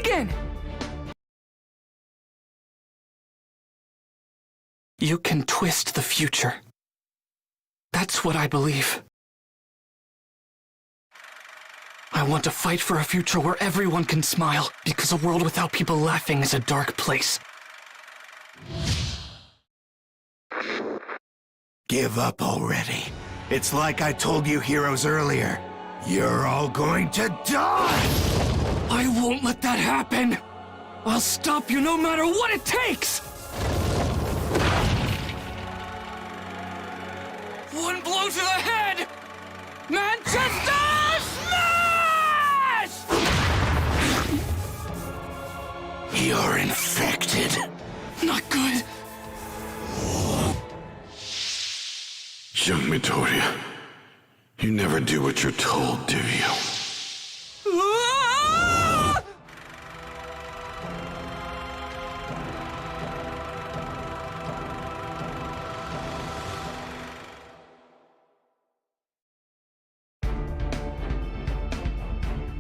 begin! You can twist the future. That's what I believe. I want to fight for a future where everyone can smile, because a world without people laughing is a dark place. Give up already. It's like I told you heroes earlier. You're all going to die! I won't let that happen! I'll stop you no matter what it takes! One blow to the head! Manchester Smash! You're infected. Not good. Young Midoriya, you never do what you're told, do you? Ah!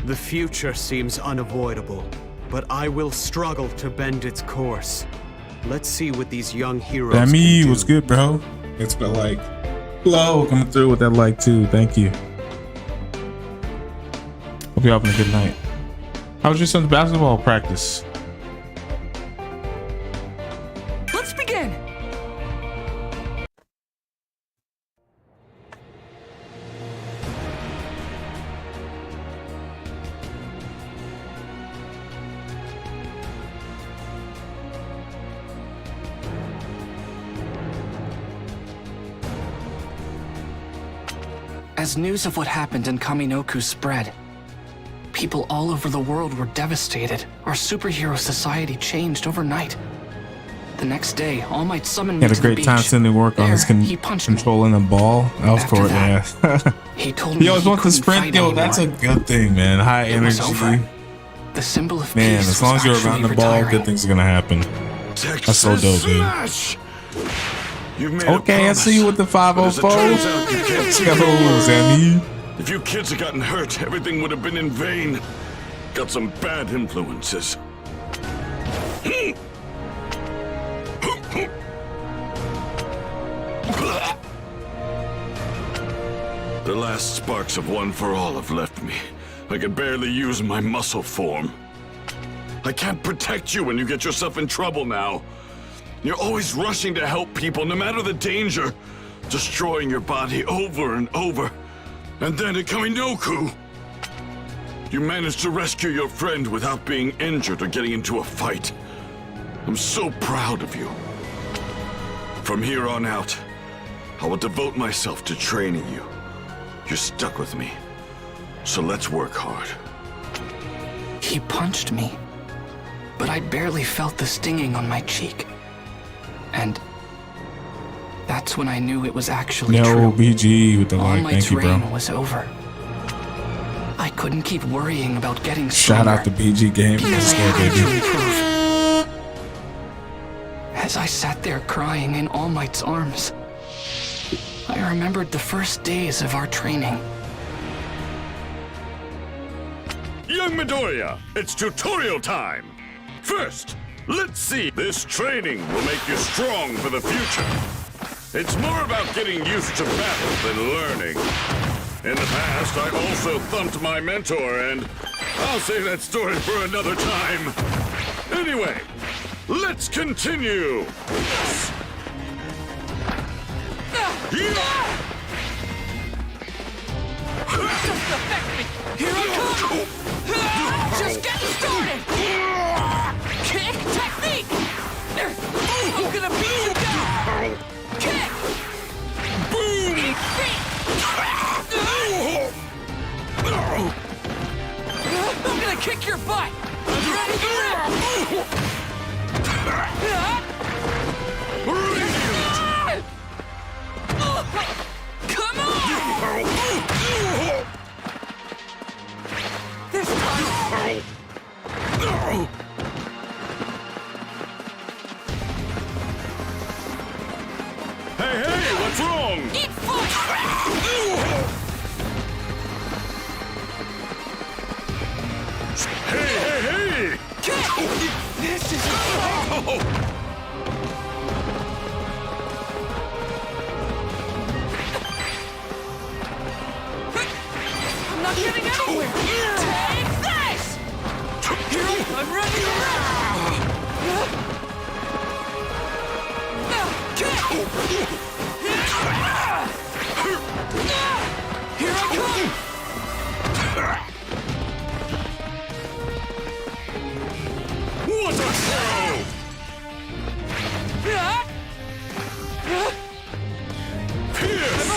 The future seems unavoidable, but I will struggle to bend its course. Let's see what these young heroes can Demi, do. what's good, bro? It's been like Flo coming through with that like too. Thank you. Hope you're having a good night. How was your son's basketball practice? Let's begin! As news of what happened in Kaminoku spread, people all over the world were devastated. Our superhero society changed overnight. The next day, All Might summoned He me had a to the great beach. time sending work on his There, he punched me. controlling the ball. Of After course, that, yeah. He told me He always wants to couldn't sprint. fight Yo, that's a anymore. good thing, man. High It was energy. over. The symbol of Man, peace as long was as you're actually around the ball, retiring. good things are gonna happen. Texas so dope, dude. Smash! You've made a Okay, I promise, see you with the but as it 504. turns out, you can't Let's keep go, it. Sammy. If you kids had gotten hurt, everything would have been in vain. Got some bad influences. The last sparks of One for All have left me. I can barely use my muscle form. I can't protect you when you get yourself in trouble now. You're always rushing to help people, no matter the danger. Destroying your body over and over. And then at Kaminoku, you managed to rescue your friend without being injured or getting into a fight. I'm so proud of you. From here on out, I will devote myself to training you. You're stuck with me, so let's work hard. He punched me, but I barely felt the stinging on my cheek. And that's when I knew it was actually No, true. BG with the All like. Might's Thank you, reign bro. was over. I couldn't keep worrying about getting Shout stronger out to BG Game. because Let's I go, had to baby. improve. As I sat there crying in All Might's arms, I remembered the first days of our training. Young Midoriya, it's tutorial time! First, let's see. This training will make you strong for the future. It's more about getting used to battle than learning. In the past, I also thumped my mentor, and I'll save that story for another time. Anyway, let's continue! Here I come! Just getting started! Kick technique! I'm gonna beat you down! Kick! Boom! I'm gonna kick your butt! Ready to rip! Come on! This time! Hey, what's wrong? Eat foot! Hey! This is I'm not getting anywhere! Take this! I'm ready to rock! Here I come! What a throw! Pierce!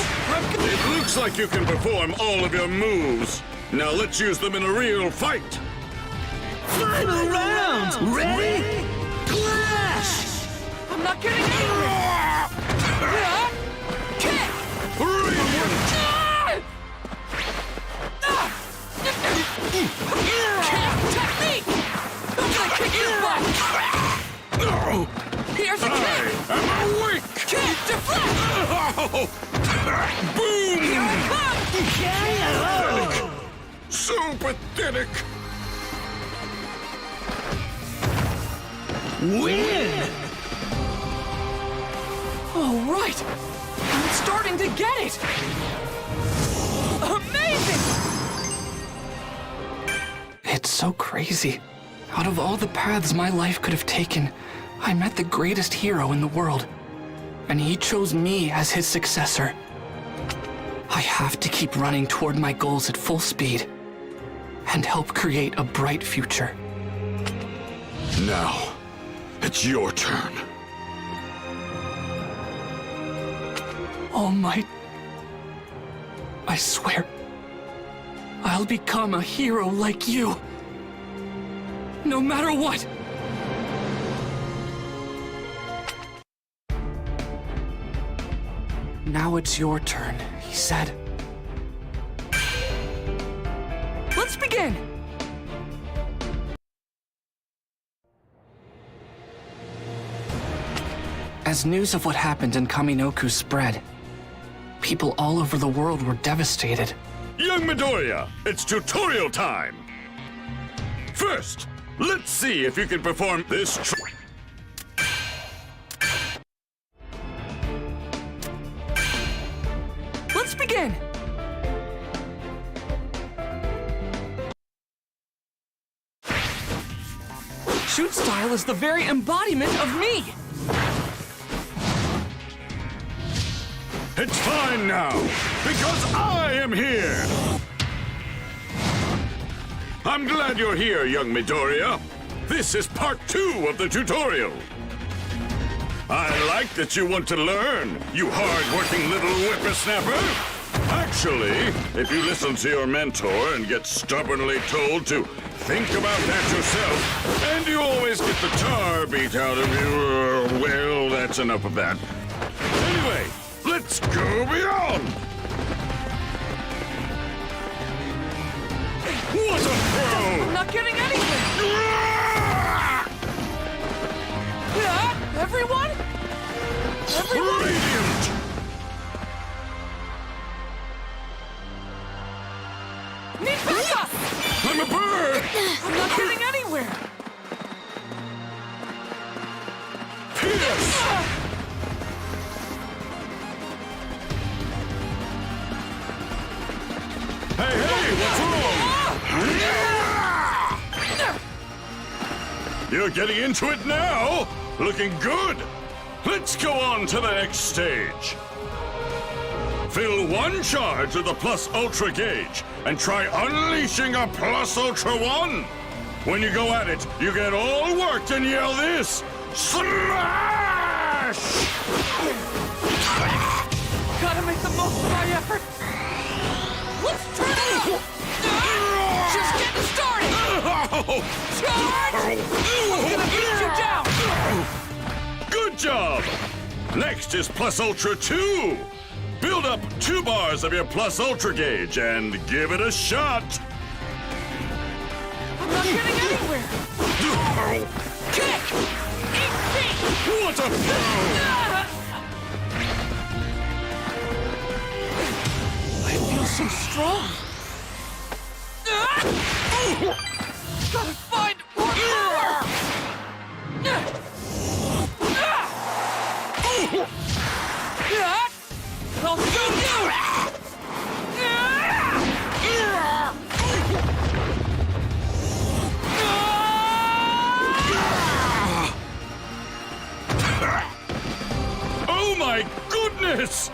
It looks like you can perform all of your moves. Now let's use them in a real fight. Final round! Ready? Clash! I'm not getting anywhere! Kick! Brilliant! Technique! I'm gonna kick your butt! Here's a kick! I am awake! Kick! Deflect! Boom! Here I come! So pathetic! Win! All right! I'm starting to get it! Amazing! It's so crazy. Out of all the paths my life could have taken, I met the greatest hero in the world. And he chose me as his successor. I have to keep running toward my goals at full speed and help create a bright future. Now, it's your turn. All Might, I swear, I'll become a hero like you. No matter what. Now it's your turn, he said. Let's begin! As news of what happened in Kaminoku spread, people all over the world were devastated. Young Midoriya, it's tutorial time! First, let's see if you can perform this Let's begin! Shoot style is the very embodiment of me! It's fine now, because I am here! I'm glad you're here, young Midoriya. This is part 2 of the tutorial. I like that you want to learn, you hard-working little whippersnapper. Actually, if you listen to your mentor and get stubbornly told to think about that yourself, and you always get the tar beat out of you, well, that's enough of that. Anyway, let's go beyond! What a throw! I'm not getting anywhere! Everyone? Everyone? Radiant! Need backup! I'm a bird! I'm not getting anywhere! Pierce! Hey, what's wrong? You're getting into it now! Looking good! Let's go on to the next stage. Fill one charge of the Plus Ultra gauge and try unleashing a Plus Ultra 1. When you go at it, you get all worked and yell this: Smash! Gotta make the most of my effort! Let's turn it up! Just getting started! Charge! I'm gonna beat you down! Good job! Next is Plus Ultra 2. Build up 2 bars of your Plus Ultra gauge and give it a shot. I'm not getting anywhere! Kick! Eat feet! What a throw! I feel so strong! Gotta find more power! Oh my goodness!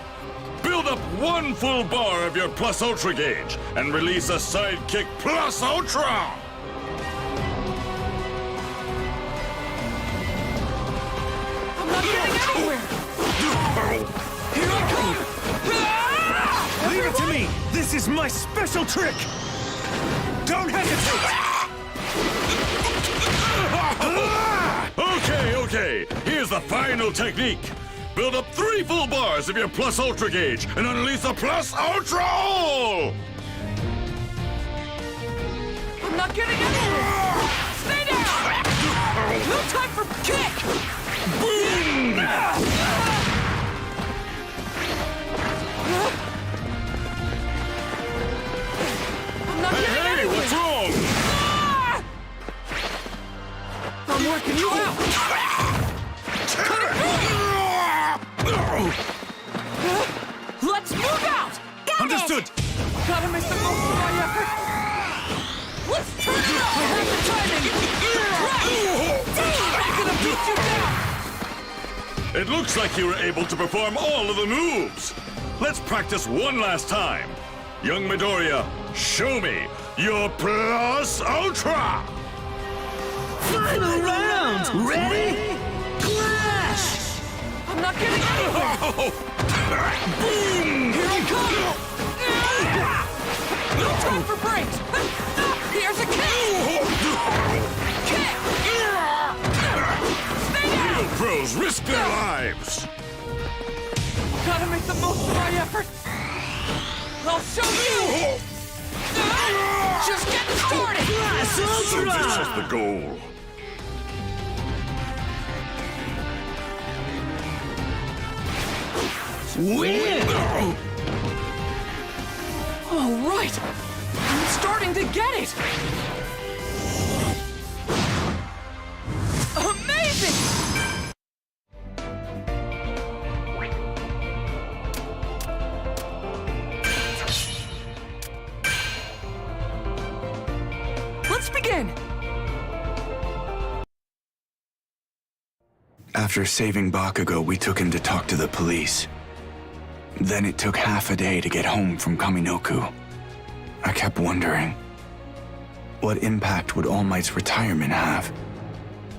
Build up 1 full bar of your Plus Ultra gauge and release a Sidekick Plus Ultra! I'm not getting anywhere! Here I come! Leave it to me! This is my special trick! Don't hesitate! Okay. Here's the final technique. Build up 3 full bars of your Plus Ultra gauge and unleash the Plus Ultra All! I'm not getting anywhere! Stay down! No time for kick! Boom! I'm not getting Hey, anywhere! what's wrong? I'm working you out! Let's move out! Understood! Gotta make the most of my effort! Let's turn it up! I have the timing! Right! I'm gonna beat you down! It looks like you were able to perform all of the moves. Let's practice one last time. Young Midoriya, show me your Plus Ultra! Final round! Ready? Clash! I'm not getting anywhere! Boom! Here I come! No time for breaks! Here's a kick! Kick! Stay down! Real pros risk their lives! Gotta make the most of my effort! I'll show you! Just getting started! So this is the goal. Win! All right! I'm starting to get it! Amazing! Let's begin! After saving Bakugo, we took him to talk to the police. Then it took half a day to get home from Kaminoku. I kept wondering, what impact would All Might's retirement have?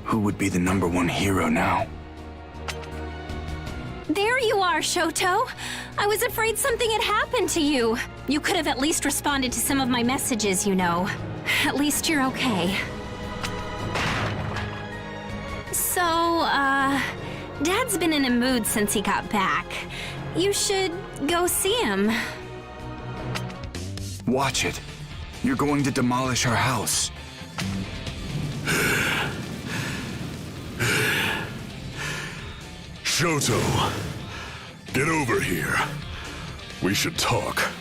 Who would be the #1 hero now? There you are, Shoto. I was afraid something had happened to you. You could have at least responded to some of my messages, you know. At least you're okay. So, Dad's been in a mood since he got back. You should go see him. Watch it. You're going to demolish our house. Shoto, get over here. We should talk.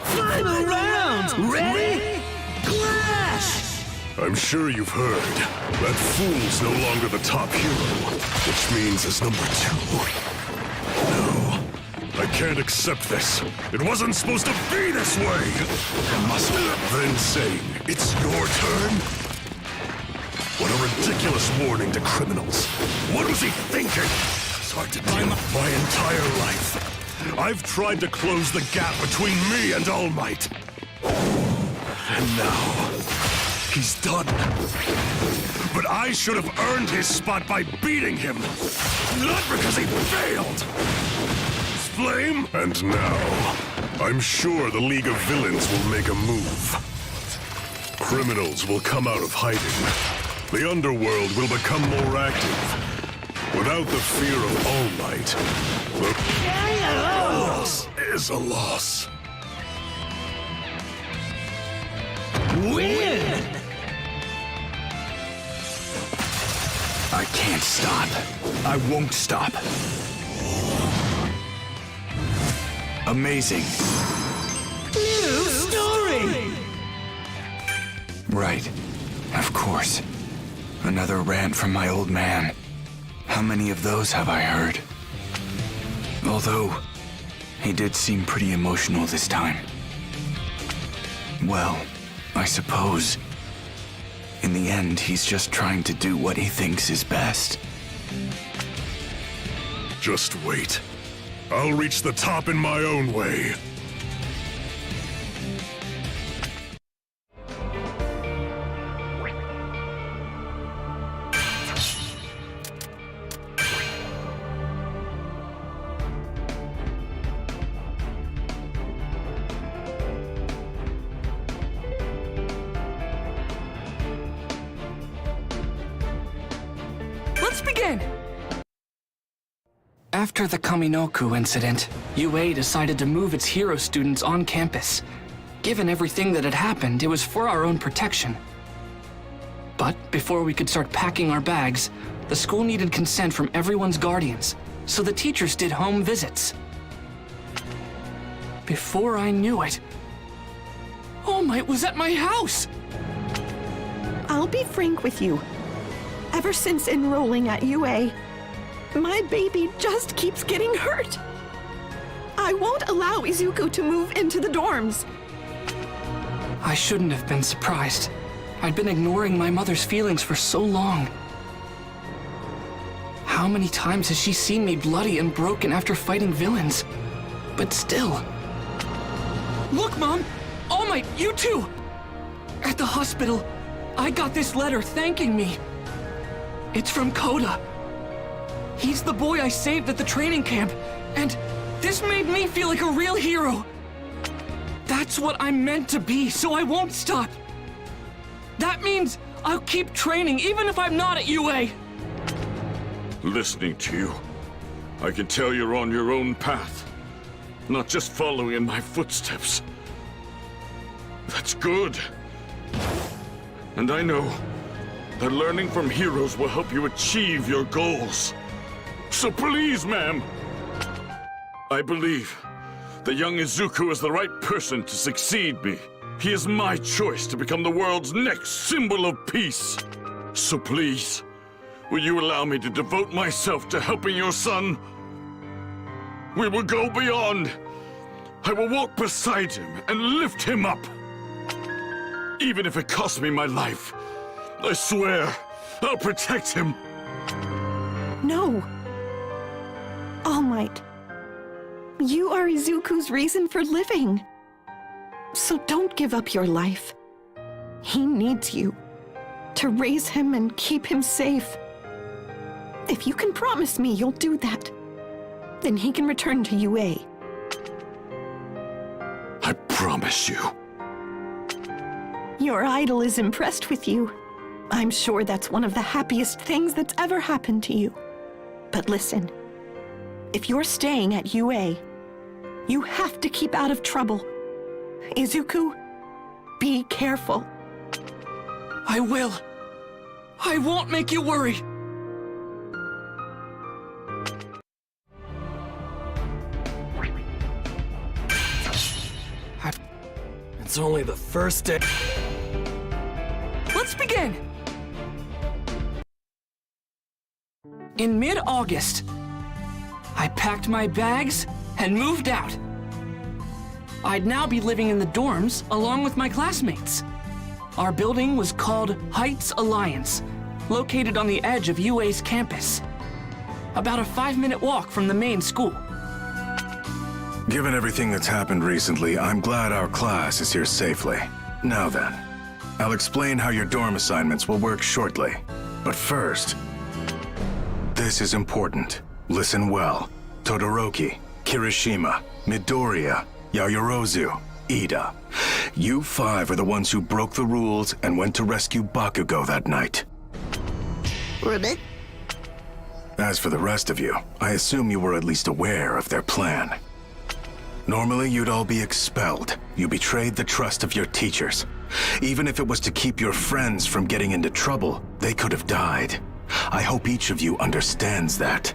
Final round! Ready? Clash! I'm sure you've heard. That fool's no longer the top hero, which means as #2. No, I can't accept this. It wasn't supposed to be this way. Then saying, it's your turn? What a ridiculous warning to criminals. What was he thinking? It's hard to deal with my entire life. I've tried to close the gap between me and All Might. And now, he's done. But I should have earned his spot by beating him. Not because he failed. Flame? And now, I'm sure the League of Villains will make a move. Criminals will come out of hiding. The underworld will become more active. Without the fear of All Might, the loss is a loss. Win! I can't stop. I won't stop. Amazing. New story! Right. Of course. Another rant from my old man. How many of those have I heard? Although, he did seem pretty emotional this time. Well, I suppose In the end, he's just trying to do what he thinks is best. Just wait. I'll reach the top in my own way. Let's begin! After the Kaminoku incident, UA decided to move its hero students on campus. Given everything that had happened, it was for our own protection. But before we could start packing our bags, the school needed consent from everyone's guardians, so the teachers did home visits. Before I knew it, All Might was at my house! I'll be frank with you. Ever since enrolling at UA, my baby just keeps getting hurt. I won't allow Izuku to move into the dorms. I shouldn't have been surprised. I'd been ignoring my mother's feelings for so long. How many times has she seen me bloody and broken after fighting villains? But still. Look, Mom! All Might, you too! At the hospital, I got this letter thanking me. It's from Koda. He's the boy I saved at the training camp, and this made me feel like a real hero. That's what I'm meant to be, so I won't stop. That means I'll keep training even if I'm not at UA. Listening to you, I can tell you're on your own path, not just following in my footsteps. That's good. And I know that learning from heroes will help you achieve your goals. So please, ma'am, I believe that young Izuku is the right person to succeed me. He is my choice to become the world's next symbol of peace. So please, will you allow me to devote myself to helping your son? We will go beyond. I will walk beside him and lift him up. Even if it costs me my life, I swear I'll protect him. No. All Might. You are Izuku's reason for living. So don't give up your life. He needs you to raise him and keep him safe. If you can promise me you'll do that, then he can return to UA. I promise you. Your idol is impressed with you. I'm sure that's one of the happiest things that's ever happened to you. But listen, if you're staying at UA, you have to keep out of trouble. Izuku, be careful. I will. I won't make you worry. It's only the first day. Let's begin! In mid-August, I packed my bags and moved out. I'd now be living in the dorms along with my classmates. Our building was called Heights Alliance, located on the edge of UA's campus. About a 5-minute walk from the main school. Given everything that's happened recently, I'm glad our class is here safely. Now then, I'll explain how your dorm assignments will work shortly. But first, this is important. Listen well. Todoroki, Kirishima, Midoriya, Yaoyorozu, Ida. You 5 are the ones who broke the rules and went to rescue Bakugo that night. Ribbit? As for the rest of you, I assume you were at least aware of their plan. Normally, you'd all be expelled. You betrayed the trust of your teachers. Even if it was to keep your friends from getting into trouble, they could have died. I hope each of you understands that.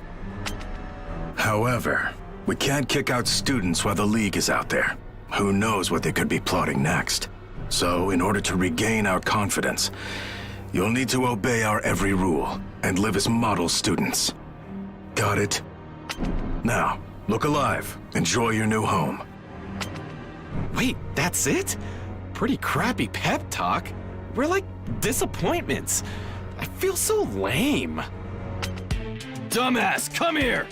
However, we can't kick out students while the League is out there. Who knows what they could be plotting next? So, in order to regain our confidence, you'll need to obey our every rule and live as model students. Got it? Now, look alive. Enjoy your new home. Wait, that's it? Pretty crappy pep talk. We're like disappointments. I feel so lame. Dumbass, come here!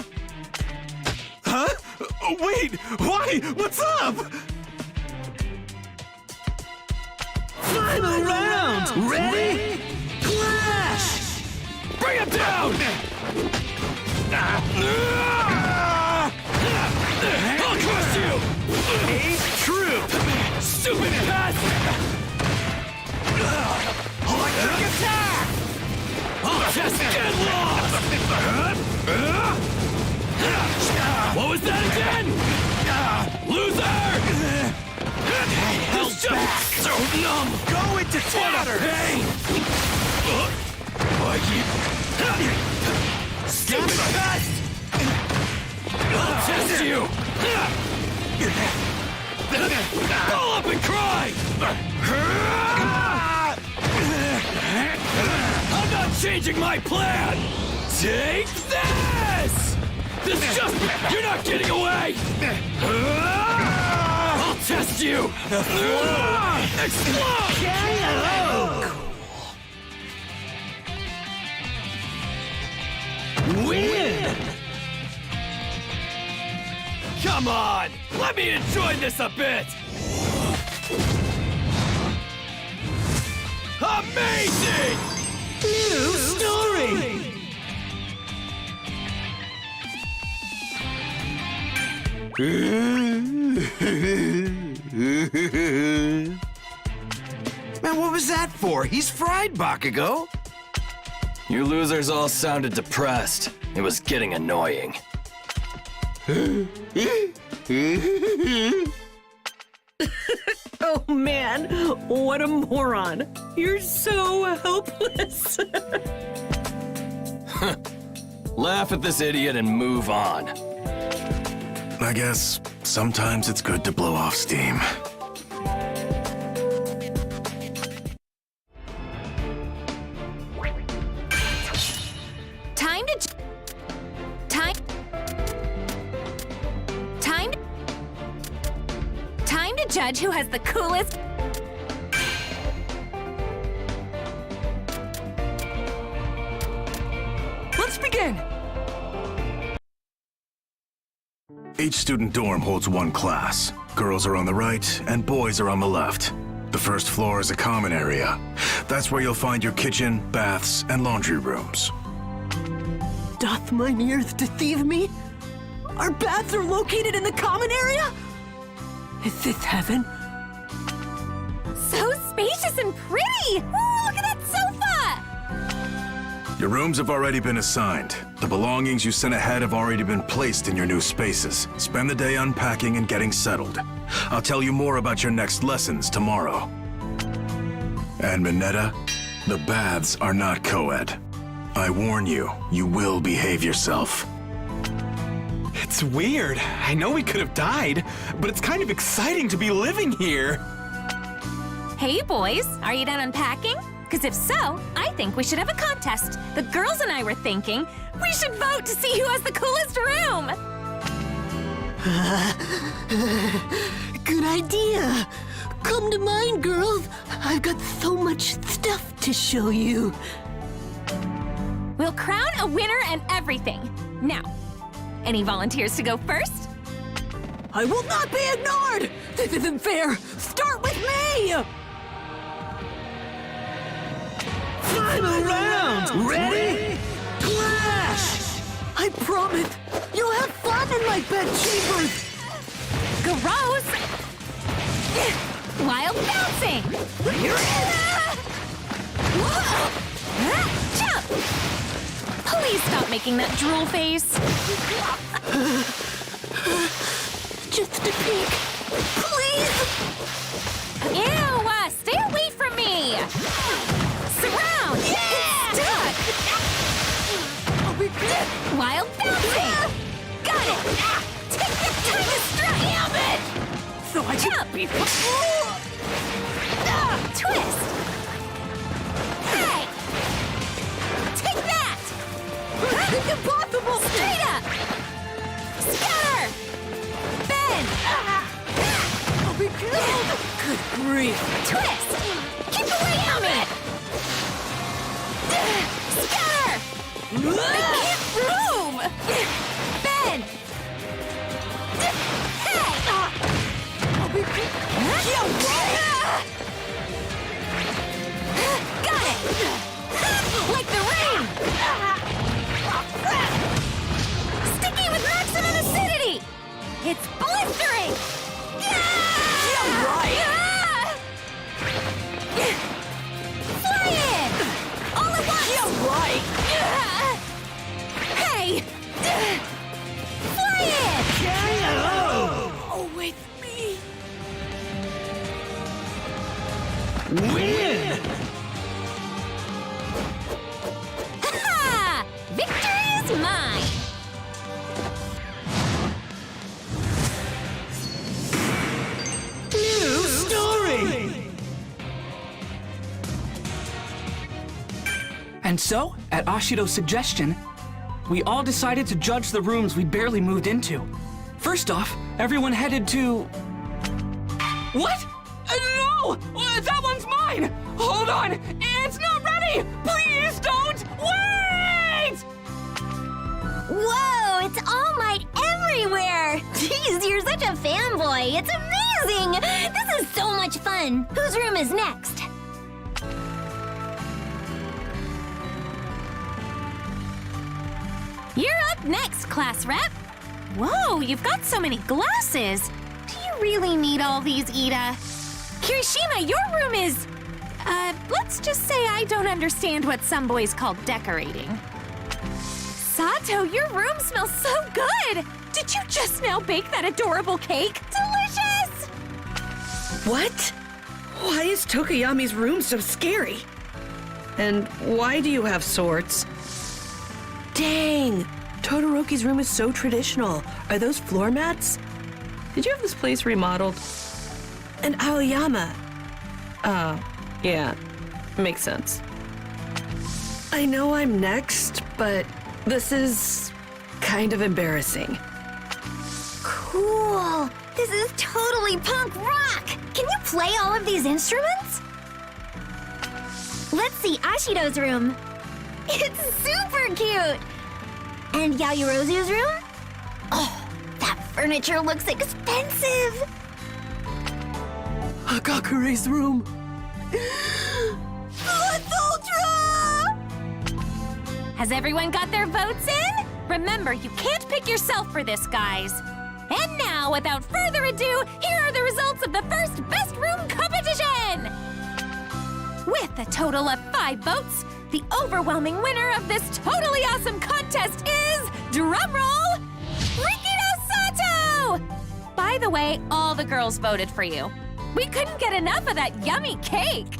Huh? Wait, why? What's up? Final round! Ready? Clash! Bring him down! I'll crush you! Ace Troop! Stupid pest! Electric attack! I'll just get lost! What was that again? Loser! This jump is so numb! Go into tatter! Pain! Stupid pest! I'll test you! Pull up and cry! I'm not changing my plan! Take this! This just... You're not getting away! I'll test you! Explode! Win! Come on! Let me enjoy this a bit! Amazing! New story! Man, what was that for? He's fried, Bakugo. You losers all sounded depressed. It was getting annoying. Oh man, what a moron. You're so helpless. Laugh at this idiot and move on. I guess sometimes it's good to blow off steam. Time to judge who has the coolest... Let's begin. Each student dorm holds one class. Girls are on the right, and boys are on the left. The first floor is a common area. That's where you'll find your kitchen, baths, and laundry rooms. Doth mine earth deceive me? Our baths are located in the common area? Is this heaven? So spacious and pretty! Ooh, look at that sofa! Your rooms have already been assigned. The belongings you sent ahead have already been placed in your new spaces. Spend the day unpacking and getting settled. I'll tell you more about your next lessons tomorrow. And Mineta, the baths are not co-ed. I warn you, you will behave yourself. It's weird. I know we could have died, but it's kind of exciting to be living here. Hey boys, are you done unpacking? Because if so, I think we should have a contest. The girls and I were thinking we should vote to see who has the coolest room. Good idea. Come to mine, girls. I've got so much stuff to show you. We'll crown a winner and everything. Now, any volunteers to go first? I will not be ignored. This isn't fair. Start with me. Final round! Ready? Clash! I promise, you'll have fun in my bedchambers! Gross! Wild bouncing! You're in! Jump! Please stop making that drool face. Just a peek, please! Ew! Stay away from me! Surround! Yeah! It's stuck! Wild bouncing! Got it! Take the time to strike! Damn it! So I Jump! Twist! Hey! Take that! It's impossible! Straight up! Scatter! Bend! I'll be killed! Good grief! Twist! Keep away from it! Move! Ben! Hey! Got it! Like the rain! Sticky with maximum acidity! It's blistering! Fly in! All at once! Hey! Fly in! Oh, with me! Win! Ha! Victory is mine! New story! And so, at Ashido's suggestion, we all decided to judge the rooms we'd barely moved into. First off, everyone headed to... What? No! That one's mine! Hold on! It's not ready! Please don't! Wait! Whoa, it's All Might everywhere! Jeez, you're such a fanboy. It's amazing! This is so much fun. Whose room is next? You're up next, class rep. Whoa, you've got so many glasses. Do you really need all these, Ida? Kirishima, your room is... let's just say I don't understand what some boys call decorating. Sato, your room smells so good! Did you just now bake that adorable cake? Delicious! What? Why is Tokoyami's room so scary? And why do you have swords? Dang! Todoroki's room is so traditional. Are those floor mats? Did you have this place remodeled? And Aoyama. Oh, yeah. Makes sense. I know I'm next, but this is kind of embarrassing. Cool! This is totally punk rock! Can you play all of these instruments? Let's see Ashido's room. It's super cute! And Yaoyorozu's room? Oh, that furniture looks expensive! Hagakure's room. Plus Ultra! Has everyone got their votes in? Remember, you can't pick yourself for this, guys. And now, without further ado, here are the results of the first Best Room competition! With a total of 5 votes, the overwhelming winner of this totally awesome contest is, drumroll, Rikido Sato! By the way, all the girls voted for you. We couldn't get enough of that yummy cake.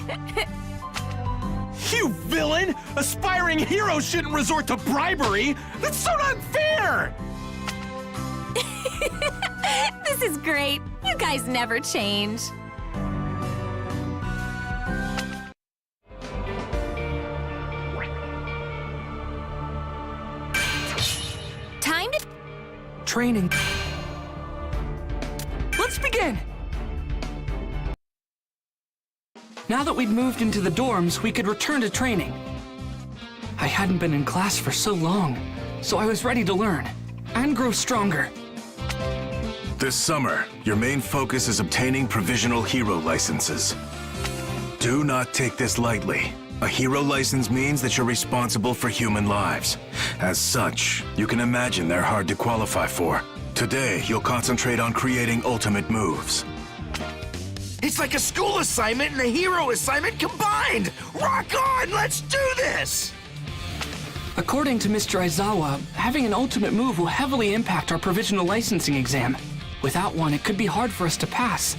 You villain! Aspiring heroes shouldn't resort to bribery! That's so unfair! This is great. You guys never change. Time to... Training. Let's begin! Now that we'd moved into the dorms, we could return to training. I hadn't been in class for so long, so I was ready to learn and grow stronger. This summer, your main focus is obtaining provisional hero licenses. Do not take this lightly. A hero license means that you're responsible for human lives. As such, you can imagine they're hard to qualify for. Today, you'll concentrate on creating ultimate moves. It's like a school assignment and a hero assignment combined! Rock on! Let's do this! According to Mr. Aizawa, having an ultimate move will heavily impact our provisional licensing exam. Without one, it could be hard for us to pass.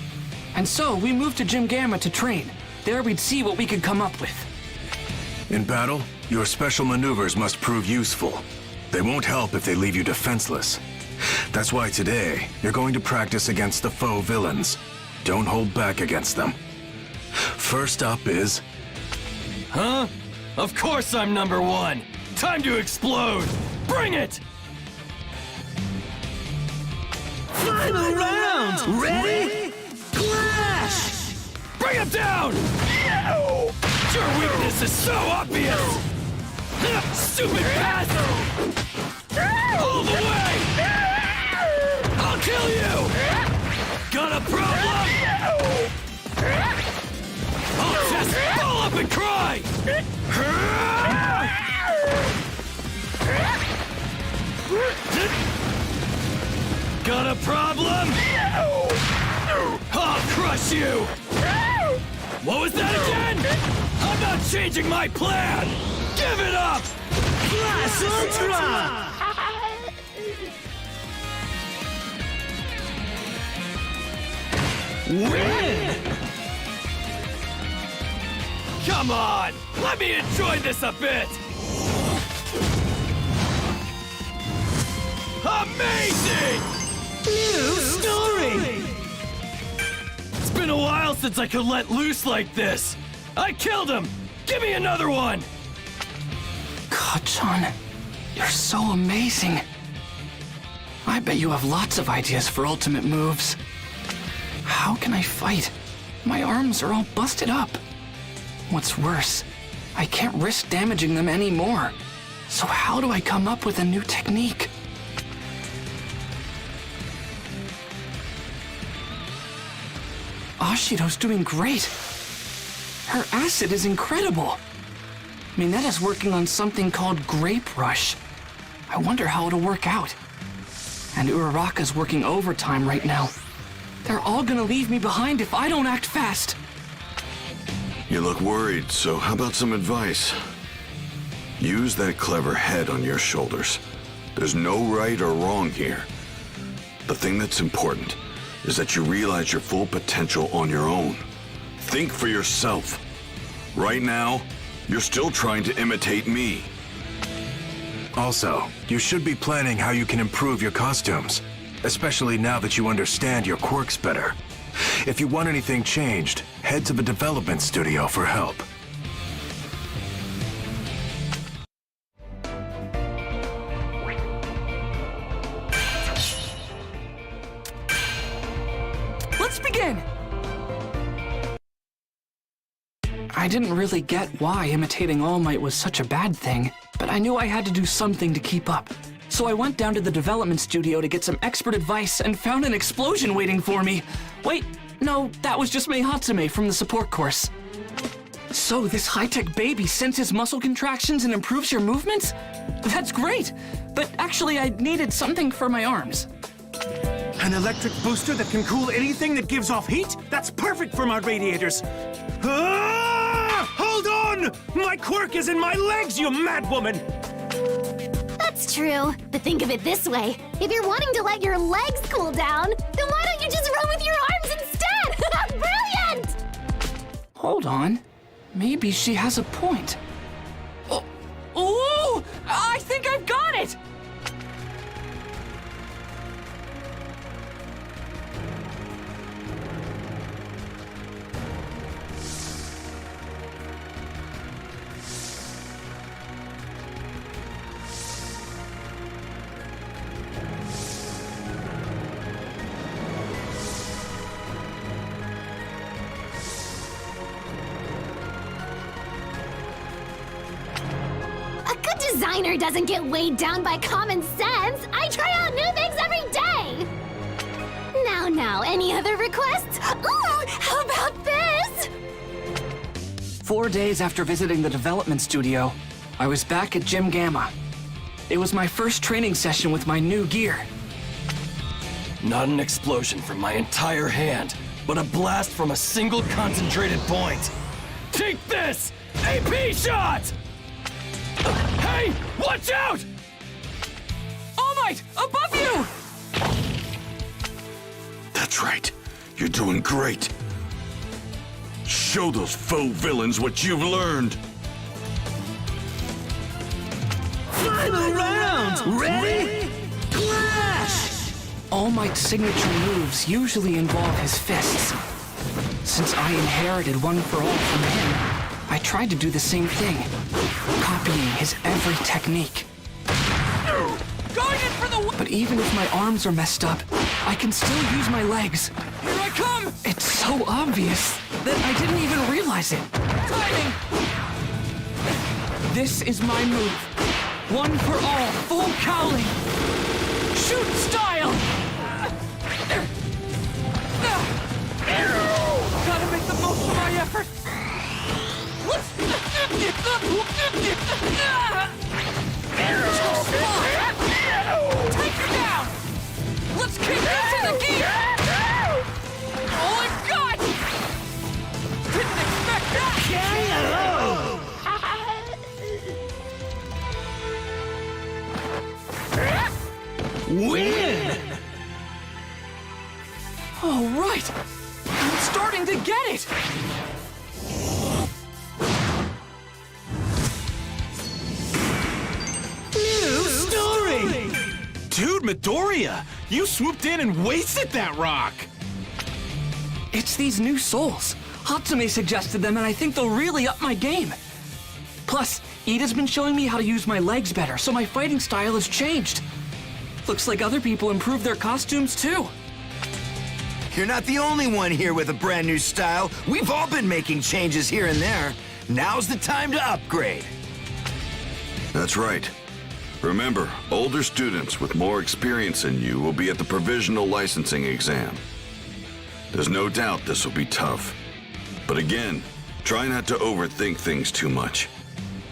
And so, we moved to Gym Gamma to train. There we'd see what we could come up with. In battle, your special maneuvers must prove useful. They won't help if they leave you defenseless. That's why today, you're going to practice against the foe villains. Don't hold back against them. First up is... Huh? Of course I'm number 1! Time to explode! Bring it! Final round! Ready? Clash! Bring him down! Your weakness is so obvious! stupid pest! All the way! I'll kill you! Got a problem? I'll just ball up and cry! Got a problem? I'll crush you! What was that again? I'm not changing my plan! Give it up! Blast Ultra! Win! Come on! Let me enjoy this a bit! Amazing! New story! It's been a while since I could let loose like this. I killed him! Give me another one! Kacchan, you're so amazing. I bet you have lots of ideas for ultimate moves. How can I fight? My arms are all busted up. What's worse, I can't risk damaging them anymore. So how do I come up with a new technique? Ashido's doing great. Her acid is incredible. Minetta's working on something called Grape Rush. I wonder how it'll work out. And Uraraka's working overtime right now. They're all gonna leave me behind if I don't act fast. You look worried, so how about some advice? Use that clever head on your shoulders. There's no right or wrong here. The thing that's important is that you realize your full potential on your own. Think for yourself. Right now, you're still trying to imitate me. Also, you should be planning how you can improve your costumes, especially now that you understand your quirks better. If you want anything changed, head to the development studio for help. Let's begin! I didn't really get why imitating All Might was such a bad thing, but I knew I had to do something to keep up. So I went down to the development studio to get some expert advice and found an explosion waiting for me. Wait, no, that was just Mei Hatsume from the support course. So this high-tech baby senses muscle contractions and improves your movements? That's great! But actually I needed something for my arms. An electric booster that can cool anything that gives off heat? That's perfect for my radiators. Ah! Hold on! My quirk is in my legs, you mad woman! That's true, but think of it this way. If you're wanting to let your legs cool down, then why don't you just run with your arms instead? Brilliant! Hold on. Maybe she has a point. Oh, ooh! I think I've got it! Designer doesn't get weighed down by common sense. I try out new things every day. Now, any other requests? Ooh, how about this? 4 days after visiting the development studio, I was back at Gym Gamma. It was my first training session with my new gear. Not an explosion from my entire hand, but a blast from a single concentrated point. Take this! AP shot! Hey! Watch out! All Might! Above you! That's right. You're doing great. Show those faux villains what you've learned. Final round! Ready? Clash! All Might's signature moves usually involve his fists. Since I inherited One for All from him, I tried to do the same thing, copying his every technique. Going in for the... But even if my arms are messed up, I can still use my legs. Here I come! It's so obvious that I didn't even realize it. Timing! This is my move. One for all, full cowling! Shoot style! Gotta make the most of my effort! Take her down! Let's kick into the gear! All I've got! Didn't expect that! Win! All right! I'm starting to get it! Dude, Midoriya! You swooped in and wasted that rock! It's these new souls. Hatsume suggested them, and I think they'll really up my game. Plus, Ida's been showing me how to use my legs better, so my fighting style has changed. Looks like other people improved their costumes too. You're not the only one here with a brand new style. We've all been making changes here and there. Now's the time to upgrade. That's right. Remember, older students with more experience than you will be at the provisional licensing exam. There's no doubt this will be tough. But again, try not to overthink things too much.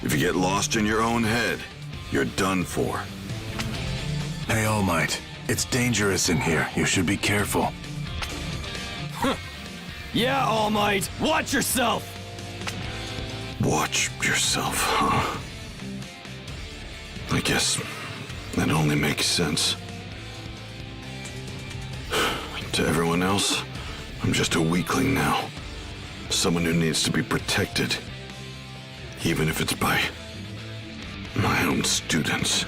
If you get lost in your own head, you're done for. Hey, All Might. It's dangerous in here. You should be careful. Yeah, All Might, watch yourself! Watch yourself, huh? I guess that only makes sense. To everyone else, I'm just a weakling now. Someone who needs to be protected. Even if it's by my own students.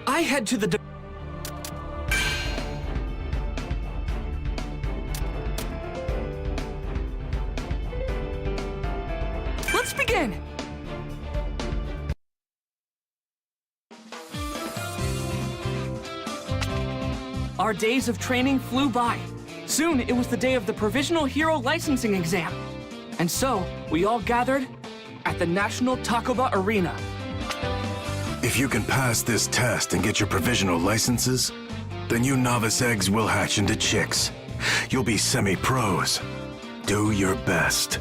I head to the... Let's begin! Our days of training flew by. Soon, it was the day of the Provisional Hero Licensing Exam. And so, we all gathered at the National Takoba Arena. If you can pass this test and get your provisional licenses, then you novice eggs will hatch into chicks. You'll be semi-pros. Do your best.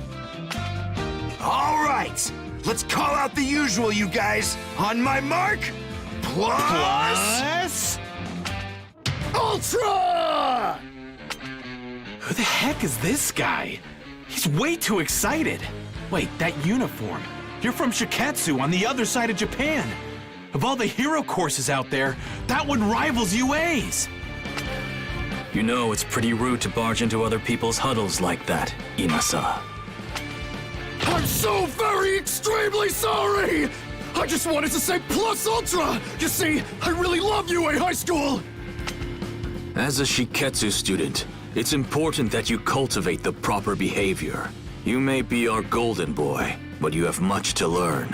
All right, let's call out the usual, you guys. On my mark, plus... Ultra! Who the heck is this guy? He's way too excited. Wait, that uniform. You're from Shiketsu on the other side of Japan. Of all the hero courses out there, that one rivals UA's. You know it's pretty rude to barge into other people's huddles like that, Inasa. I'm so very extremely sorry! I just wanted to say plus ultra! You see, I really love UA High School! As a Shiketsu student, it's important that you cultivate the proper behavior. You may be our golden boy, but you have much to learn.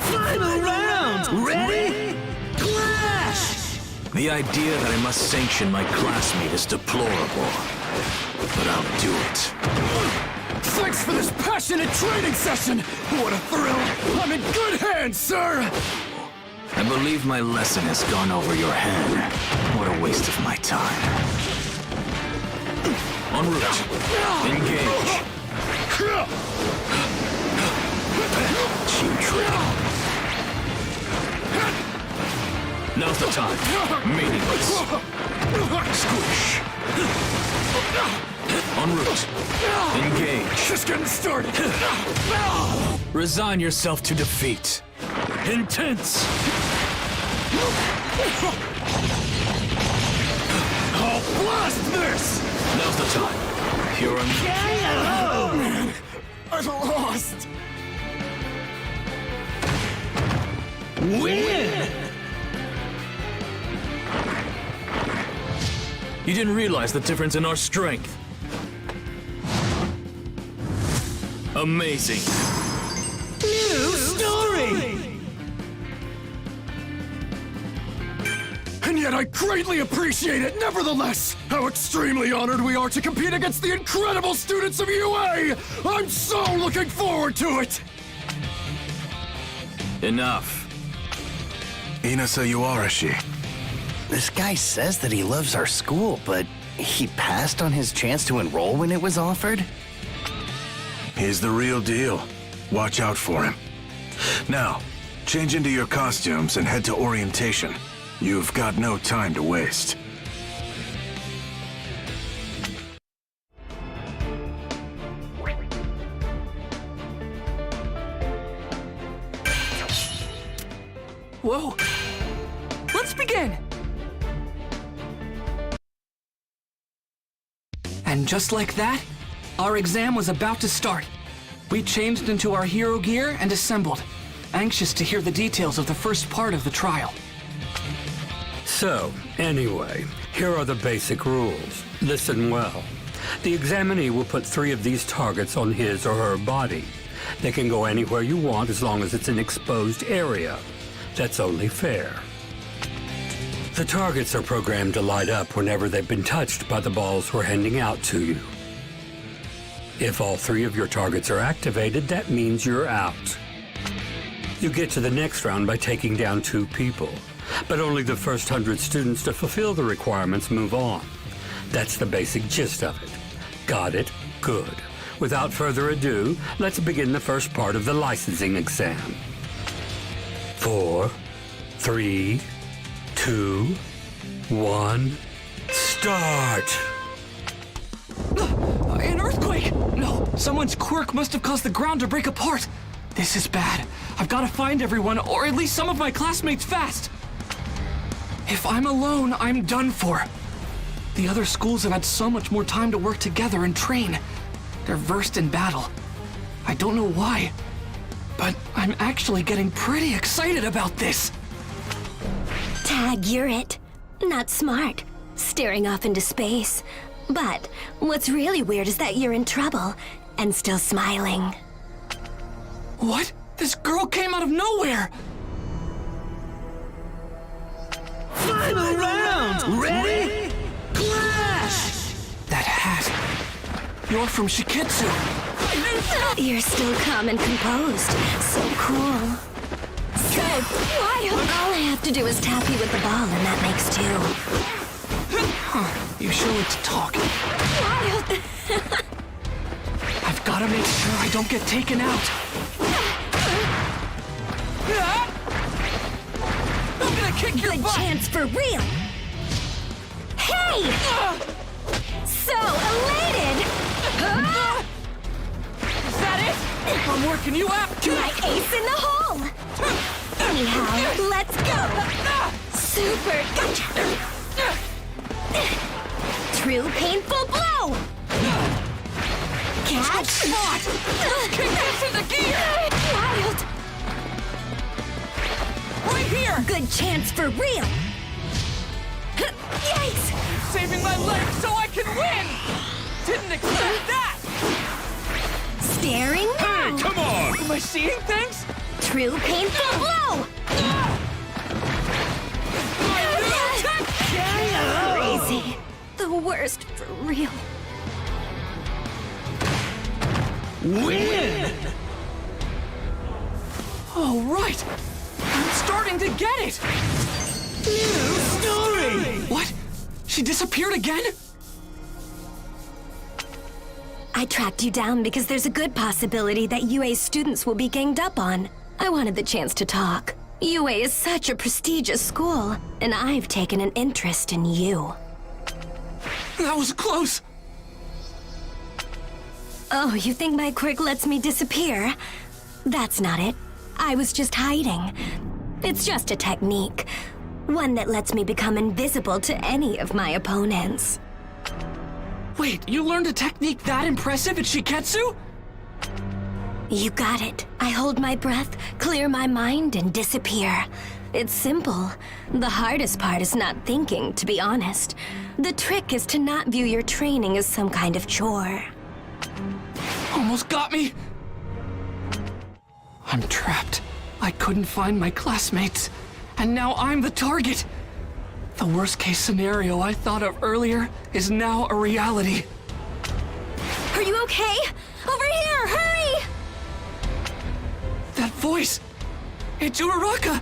Final round! Ready? Clash! The idea that I must sanction my classmate is deplorable, but I'll do it. Thanks for this passionate training session! What a thrill! I'm in good hands, sir! I believe my lesson has gone over your head. What a waste of my time. En route. Engage. Cheap trick. Now's the time. Meaningless. Squish. En route. Engage. Just getting started. Resign yourself to defeat. Intense. I'll blast this! Now's the time. Pure and... I'm lost! Win! You didn't realize the difference in our strength. Amazing. New story! And yet I greatly appreciate it nevertheless! How extremely honored we are to compete against the incredible students of UA! I'm so looking forward to it! Enough. Inasa Yuarashi. This guy says that he loves our school, but he passed on his chance to enroll when it was offered? He's the real deal. Watch out for him. Now, change into your costumes and head to orientation. You've got no time to waste. Whoa! Let's begin! And just like that, our exam was about to start. We changed into our hero gear and assembled, anxious to hear the details of the first part of the trial. So, anyway, here are the basic rules. Listen well. The examinee will put 3 of these targets on his or her body. They can go anywhere you want as long as it's an exposed area. That's only fair. The targets are programmed to light up whenever they've been touched by the balls we're handing out to you. If all 3 of your targets are activated, that means you're out. You get to the next round by taking down 2 people, but only the first 100 students to fulfill the requirements move on. That's the basic gist of it. Got it? Good. Without further ado, let's begin the first part of the licensing exam. 4, 3, 2, 1, start! An earthquake! No, someone's quirk must have caused the ground to break apart. This is bad. I've got to find everyone, or at least some of my classmates fast. If I'm alone, I'm done for. The other schools have had so much more time to work together and train. They're versed in battle. I don't know why, but I'm actually getting pretty excited about this. Tag, you're it. Not smart. Staring off into space. But what's really weird is that you're in trouble and still smiling. What? This girl came out of nowhere! Final round! Ready? Clash! That hat. You're from Shiketsu. You're still calm and composed. So cool. So wild. All I have to do is tap you with the ball and that makes 2. You sure like to talk. Wild. I've got to make sure I don't get taken out. I'm gonna kick your Good butt. chance for real. Hey! So elated. Is that it? I'm working you out. My ace in the hole. Anyhow, let's go. Super gotcha. True painful blow. Catch. Spot. Kick this in the gear. Wild. Right here. Good chance for real. Yikes. You're saving my life so I can win. Didn't expect that. Staring now. Hey, come on! Am I seeing things? True painful blow. Crazy. The worst for real. Win! All right. I'm starting to get it. New story! What? She disappeared again? I tracked you down because there's a good possibility that UA's students will be ganged up on. I wanted the chance to talk. UA is such a prestigious school, and I've taken an interest in you. That was close. Oh, you think my quirk lets me disappear? That's not it. I was just hiding. It's just a technique. One that lets me become invisible to any of my opponents. Wait, you learned a technique that impressive at Shiketsu? You got it. I hold my breath, clear my mind, and disappear. It's simple. The hardest part is not thinking, to be honest. The trick is to not view your training as some kind of chore. Almost got me. I'm trapped. I couldn't find my classmates. And now I'm the target. The worst case scenario I thought of earlier is now a reality. Are you okay? Over here, hurry! That voice! It's Uraraka!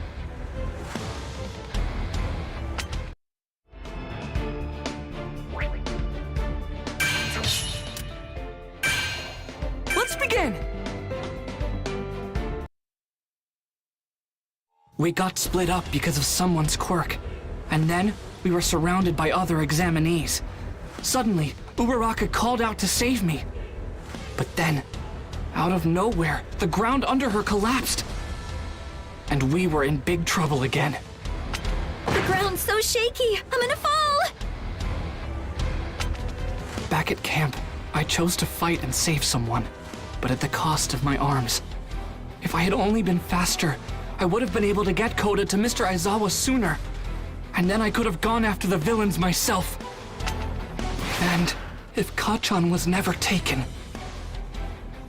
Let's begin! We got split up because of someone's quirk. And then, we were surrounded by other examinees. Suddenly, Uraraka called out to save me. But then, out of nowhere, the ground under her collapsed. And we were in big trouble again. The ground's so shaky, I'm gonna fall! Back at camp, I chose to fight and save someone, but at the cost of my arms. If I had only been faster, I would have been able to get Koda to Mr. Aizawa sooner. And then I could have gone after the villains myself. And if Kacchan was never taken,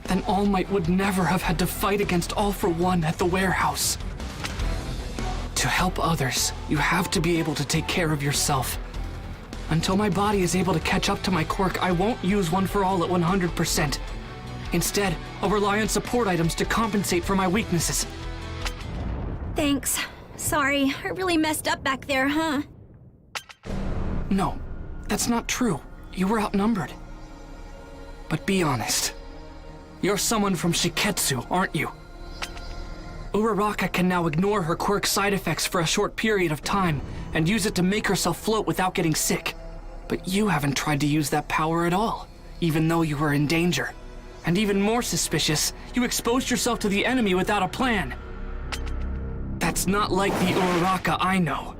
then All Might would never have had to fight against All for One at the warehouse. To help others, you have to be able to take care of yourself. Until my body is able to catch up to my quirk, I won't use One for All at 100%. Instead, I'll rely on support items to compensate for my weaknesses. Thanks. Sorry, I really messed up back there, huh? No, that's not true. You were outnumbered. But be honest. You're someone from Shiketsu, aren't you? Uraraka can now ignore her quirk side effects for a short period of time and use it to make herself float without getting sick. But you haven't tried to use that power at all, even though you were in danger. And even more suspicious, you exposed yourself to the enemy without a plan. That's not like the Uraraka I know.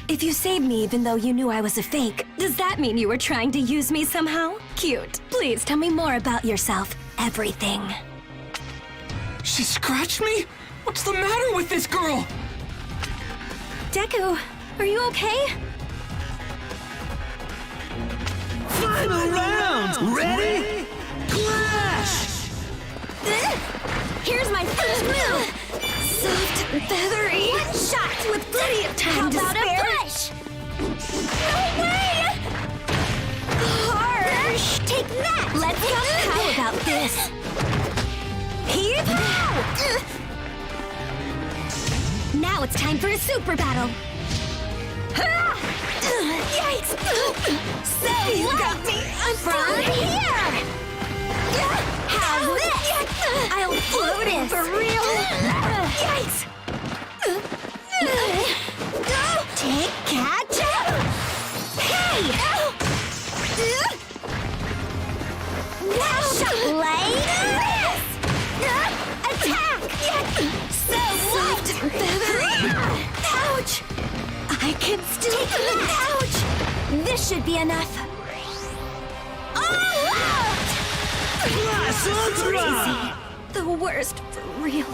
If you saved me even though you knew I was a fake, does that mean you were trying to use me somehow? Cute. Please tell me more about yourself. Everything. She scratched me? What's the matter with this girl? Deku, are you okay? Final round! Ready? Clash! Here's my first move! Soft and feathery. One shot with plenty of time to spare. Push? No way! Harsh! Take that! Let's go! How about this? Here! Now it's time for a super battle! Yikes! So you got me! I'm from here! Have this! I'll float it! For real? Yikes! Take catch! Hey! Now shot blade! Attack! So soft and feathery! Ouch! I can still take that! Ouch! This should be enough. Class Ultra! The worst for real.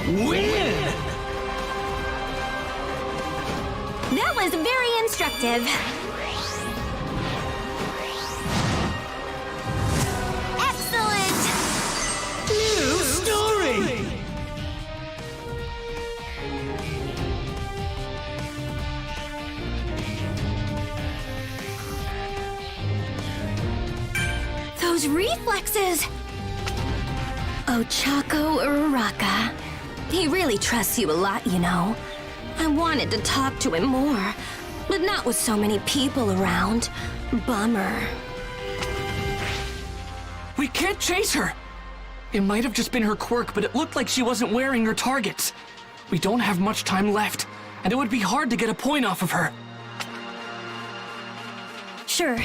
Win! That was very instructive. Excellent! New story! Those reflexes! Ochako Uraraka. He really trusts you a lot, you know. I wanted to talk to him more, but not with so many people around. Bummer. We can't chase her! It might have just been her quirk, but it looked like she wasn't wearing her targets. We don't have much time left, and it would be hard to get a point off of her. Sure.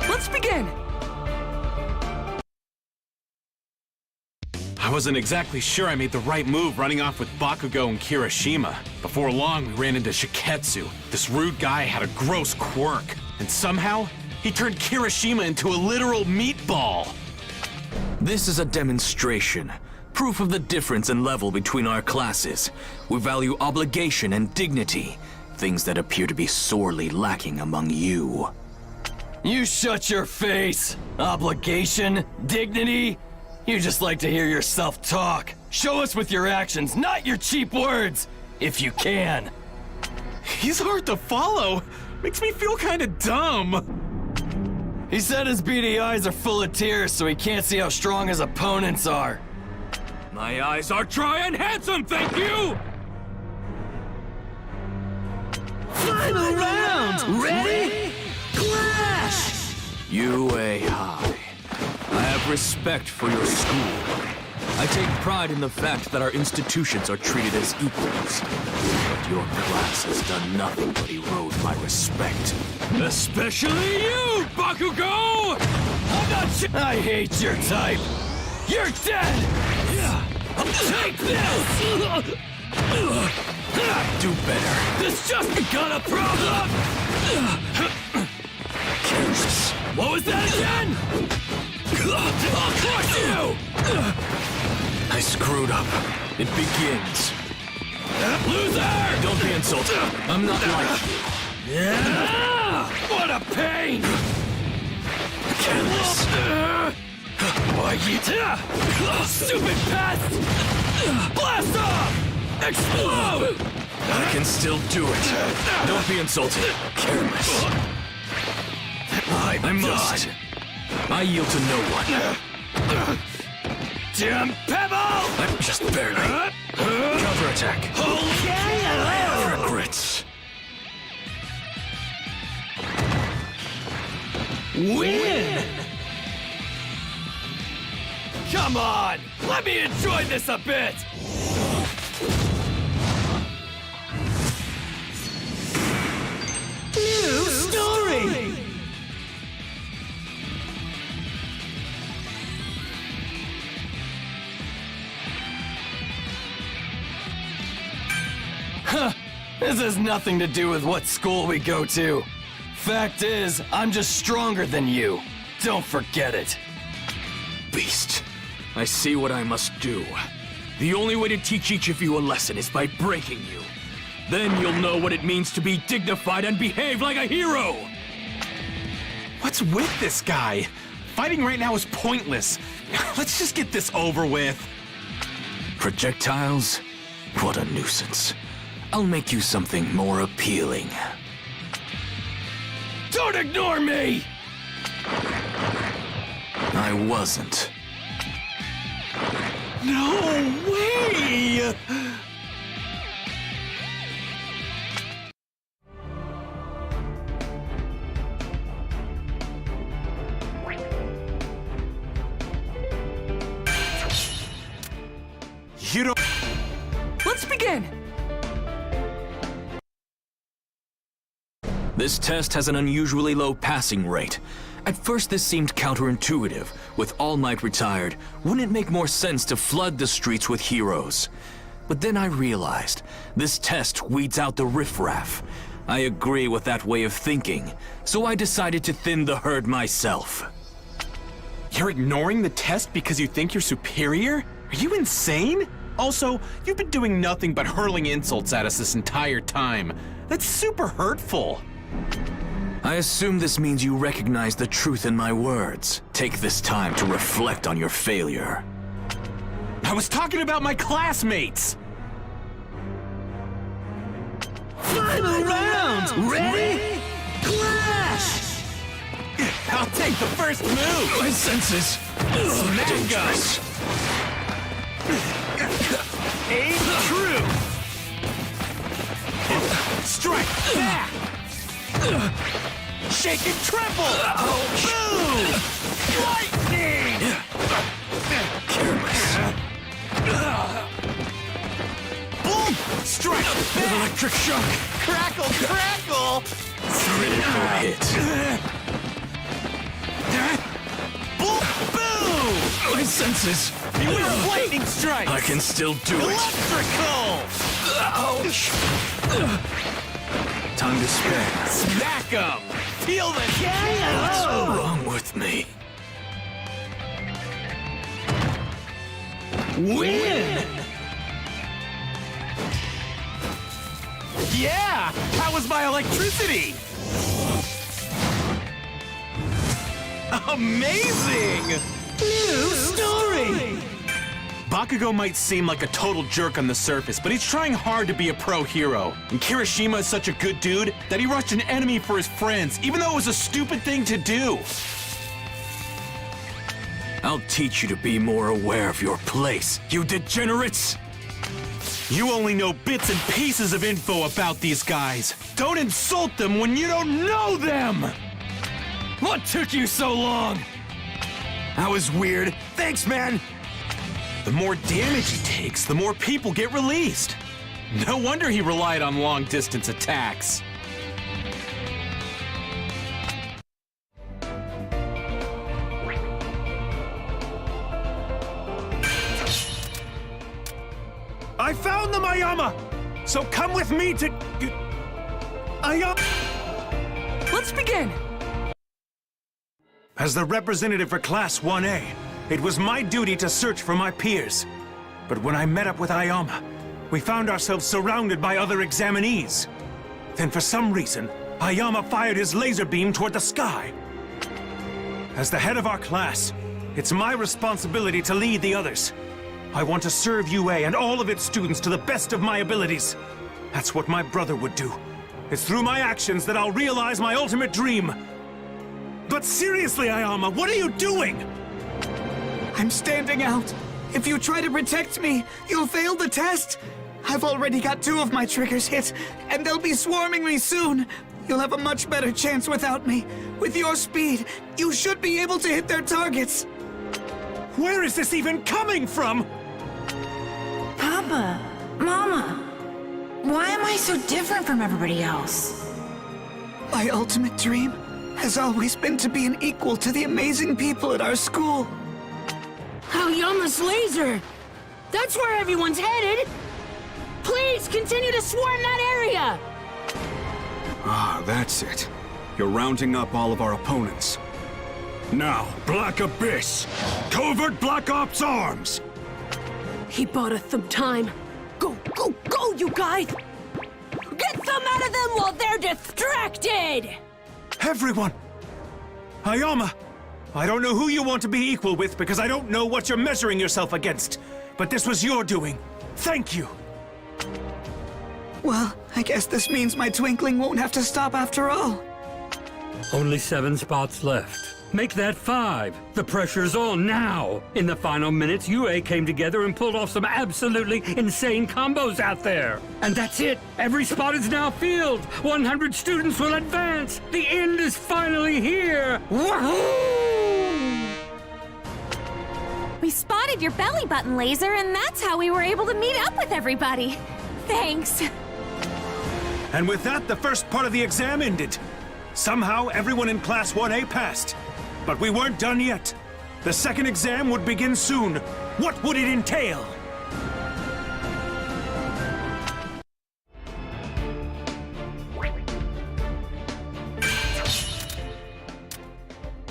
Let's begin! I wasn't exactly sure I made the right move running off with Bakugo and Kirishima. Before long, we ran into Shiketsu. This rude guy had a gross quirk, and somehow, he turned Kirishima into a literal meatball. This is a demonstration. Proof of the difference in level between our classes. We value obligation and dignity, things that appear to be sorely lacking among you. You shut your face! Obligation? Dignity? You just like to hear yourself talk. Show us with your actions, not your cheap words! If you can. He's hard to follow. Makes me feel kind of dumb. He said his beady eyes are full of tears so he can't see how strong his opponents are. My eyes are dry and handsome, thank you! Final round! Ready? Clash! UA High. I have respect for your school. I take pride in the fact that our institutions are treated as equals. But your class has done nothing but erode my respect. Especially you, Bakugo! I hate your type! You're dead! Take this! Do better. This just got a problem! Careless. What was that again? I'll crush you! I screwed up. It begins. Loser! Don't be insulted. I'm not like you. What a pain! Careless. Why you... Stupid pest! Blast off! Explode! I can still do it. Don't be insulted. Careless. I must. I yield to no one. Damn pebble! I'm just barely. Counterattack. Regrets. Win! Come on! Let me enjoy this a bit! New story! This has nothing to do with what school we go to. Fact is, I'm just stronger than you. Don't forget it. Beast. I see what I must do. The only way to teach each of you a lesson is by breaking you. Then you'll know what it means to be dignified and behave like a hero! What's with this guy? Fighting right now is pointless. Let's just get this over with. Projectiles? What a nuisance. I'll make you something more appealing. Don't ignore me! I wasn't. No way! You don't... Let's begin! This test has an unusually low passing rate. At first this seemed counterintuitive. With All Might retired, wouldn't it make more sense to flood the streets with heroes? But then I realized, this test weeds out the riffraff. I agree with that way of thinking, so I decided to thin the herd myself. You're ignoring the test because you think you're superior? Are you insane? Also, you've been doing nothing but hurling insults at us this entire time. That's super hurtful. I assume this means you recognize the truth in my words. Take this time to reflect on your failure. I was talking about my classmates! Final round! Ready? Clash! I'll take the first move! My senses! Dangerous! Aim true! Strike back! Shake and tremble! Boom! Lightning! Careless. Boom! Strike back! Electric shock! Crackle, crackle! Critical hit. Boom! Boom! My senses! Beware of lightning strikes! I can still do it. Electrical! Ouch! Time to spare. Smack 'em! Feel the What's KO! wrong with me? Win! Yeah! How was my electricity? Amazing! New story! Bakugo might seem like a total jerk on the surface, but he's trying hard to be a pro hero. And Kirishima is such a good dude that he rushed an enemy for his friends, even though it was a stupid thing to do. I'll teach you to be more aware of your place, you degenerates! You only know bits and pieces of info about these guys. Don't insult them when you don't know them! What took you so long? That was weird. Thanks, man. The more damage he takes, the more people get released. No wonder he relied on long-distance attacks. I found them, Ayama! So come with me to... Ayama! Let's begin! As the representative for Class 1A, it was my duty to search for my peers. But when I met up with Ayama, we found ourselves surrounded by other examinees. Then for some reason, Ayama fired his laser beam toward the sky. As the head of our class, it's my responsibility to lead the others. I want to serve UA and all of its students to the best of my abilities. That's what my brother would do. It's through my actions that I'll realize my ultimate dream. But seriously, Ayama, what are you doing? I'm standing out. If you try to protect me, you'll fail the test. I've already got 2 of my triggers hit, and they'll be swarming me soon. You'll have a much better chance without me. With your speed, you should be able to hit their targets. Where is this even coming from? Papa, Mama, why am I so different from everybody else? My ultimate dream has always been to be an equal to the amazing people at our school. Ayama's laser! That's where everyone's headed! Please continue to swarm that area! Ah, that's it. You're rounding up all of our opponents. Now, Black Abyss! Covert Black Ops Arms! He bought us some time. Go, go, go, you guys! Get some out of them while they're distracted! Everyone! Ayama! I don't know who you want to be equal with because I don't know what you're measuring yourself against. But this was your doing. Thank you! Well, I guess this means my twinkling won't have to stop after all. Only 7 spots left. Make that 5. The pressure's on now. In the final minutes, UA came together and pulled off some absolutely insane combos out there. And that's it. Every spot is now filled. 100 students will advance. The end is finally here. Woohoo! We spotted your belly button laser, and that's how we were able to meet up with everybody. Thanks. And with that, the first part of the exam ended. Somehow, everyone in Class 1A passed. But we weren't done yet. The second exam would begin soon. What would it entail?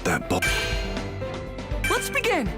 That ball. Let's begin!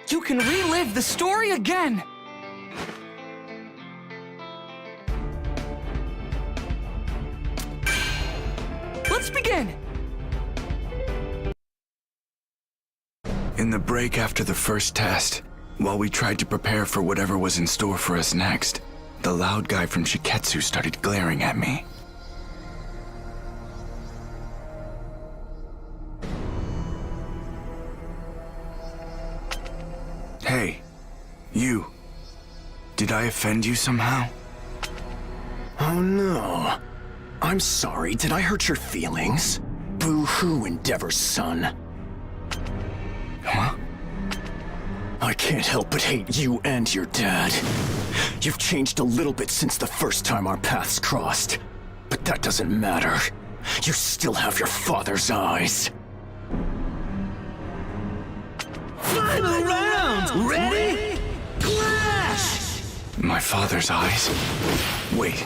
You can relive the story again! Let's begin! In the break after the first test, while we tried to prepare for whatever was in store for us next, the loud guy from Shiketsu started glaring at me. Hey, you. Did I offend you somehow? Oh no. I'm sorry, did I hurt your feelings? Boo-hoo, Endeavor's son. Huh? I can't help but hate you and your dad. You've changed a little bit since the first time our paths crossed. But that doesn't matter. You still have your father's eyes. Final round! Ready? Clash! My father's eyes? Wait,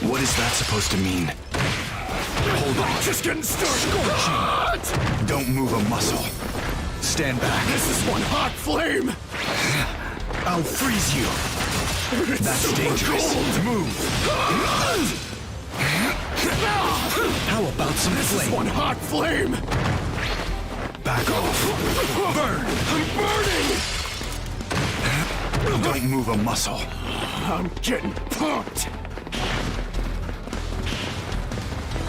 what is that supposed to mean? Hold on. Just getting started. Don't move a muscle. Stand back. This is one hot flame. I'll freeze you. That's dangerous. Move. How about some This flame? is one hot flame. Back off. Burn. I'm burning. Don't move a muscle. I'm getting pumped.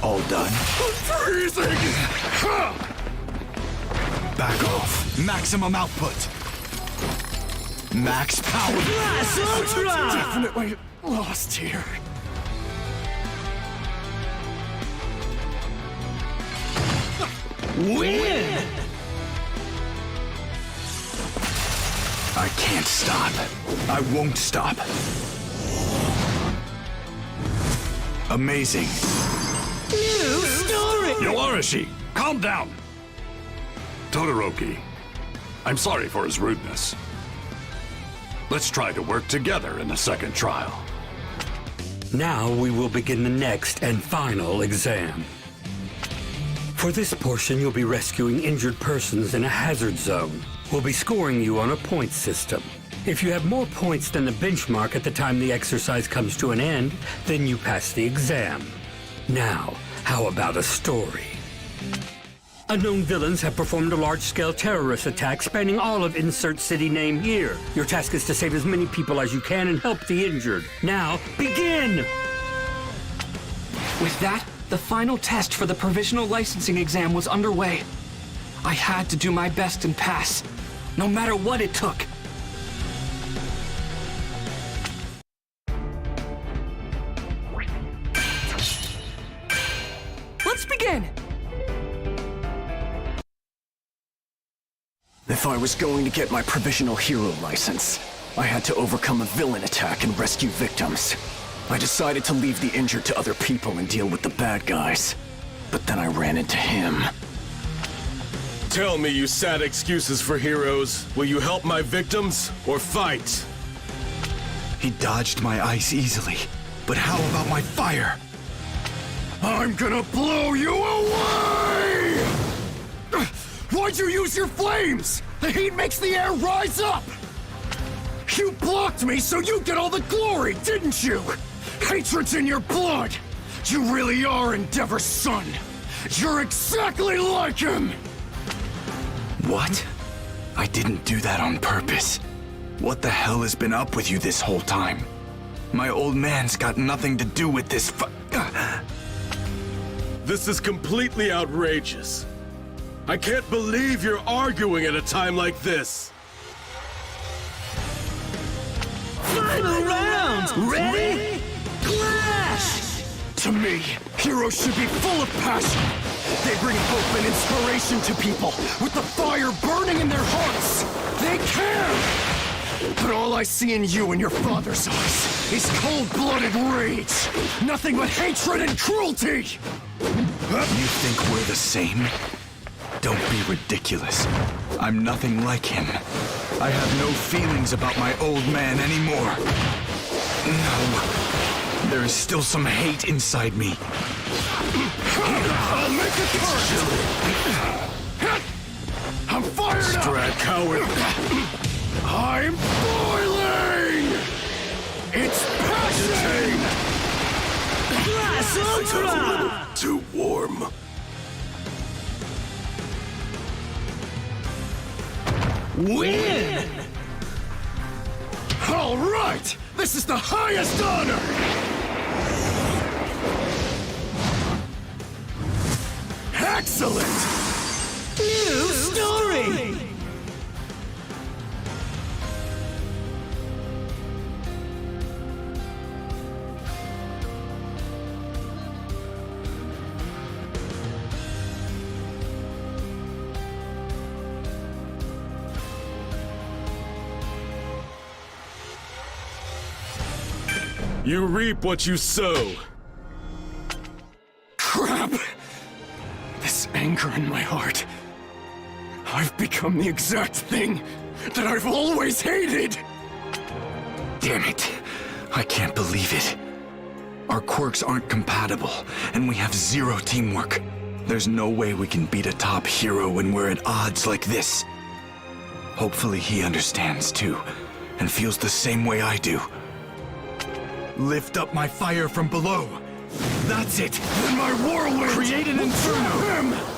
All done? I'm freezing. Back off. Maximum output. Max power. Blast Ultra! Definitely lost here. Win! I can't stop. I won't stop. Amazing. New story! Yoarashi, calm down. Todoroki, I'm sorry for his rudeness. Let's try to work together in the second trial. Now we will begin the next and final exam. For this portion, you'll be rescuing injured persons in a hazard zone. We'll be scoring you on a point system. If you have more points than the benchmark at the time the exercise comes to an end, then you pass the exam. Now, how about a story? Unknown villains have performed a large-scale terrorist attack spanning all of insert city name here. Your task is to save as many people as you can and help the injured. Now, begin! With that, the final test for the provisional licensing exam was underway. I had to do my best and pass, no matter what it took. Let's begin! If I was going to get my provisional hero license, I had to overcome a villain attack and rescue victims. I decided to leave the injured to other people and deal with the bad guys. But then I ran into him. Tell me, you sad excuses for heroes. Will you help my victims or fight? He dodged my ice easily. But how about my fire? I'm gonna blow you away! Why'd you use your flames? The heat makes the air rise up! You blocked me so you get all the glory, didn't you? Hatred's in your blood! You really are Endeavor's son! You're exactly like him! What? I didn't do that on purpose. What the hell has been up with you this whole time? My old man's got nothing to do with this This is completely outrageous. I can't believe you're arguing at a time like this. Final round! Ready? Clash! To me, heroes should be full of passion. They bring hope and inspiration to people with the fire burning in their hearts. They care! But all I see in you and your father's eyes is cold-blooded rage. Nothing but hatred and cruelty! You think we're the same? Don't be ridiculous. I'm nothing like him. I have no feelings about my old man anymore. No. There is still some hate inside me. I'll make a target! I'm fired up! Strad, coward! I'm boiling! It's passion! Glass Ultra! Too warm. Win! All right! This is the highest honor! Excellent! New story! You reap what you sow. Crap! This anger in my heart. I've become the exact thing that I've always hated! Damn it. I can't believe it. Our quirks aren't compatible, and we have zero teamwork. There's no way we can beat a top hero when we're at odds like this. Hopefully he understands too, and feels the same way I do. Lift up my fire from below. That's it! Then my whirlwind! Create an inferno!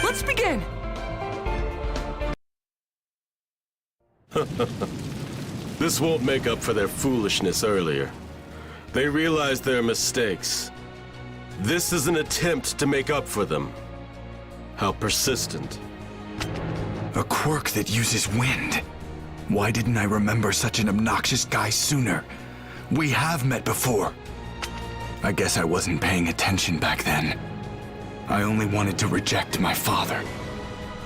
Let's begin! This won't make up for their foolishness earlier. They realized their mistakes. This is an attempt to make up for them. How persistent. A quirk that uses wind. Why didn't I remember such an obnoxious guy sooner? We have met before. I guess I wasn't paying attention back then. I only wanted to reject my father.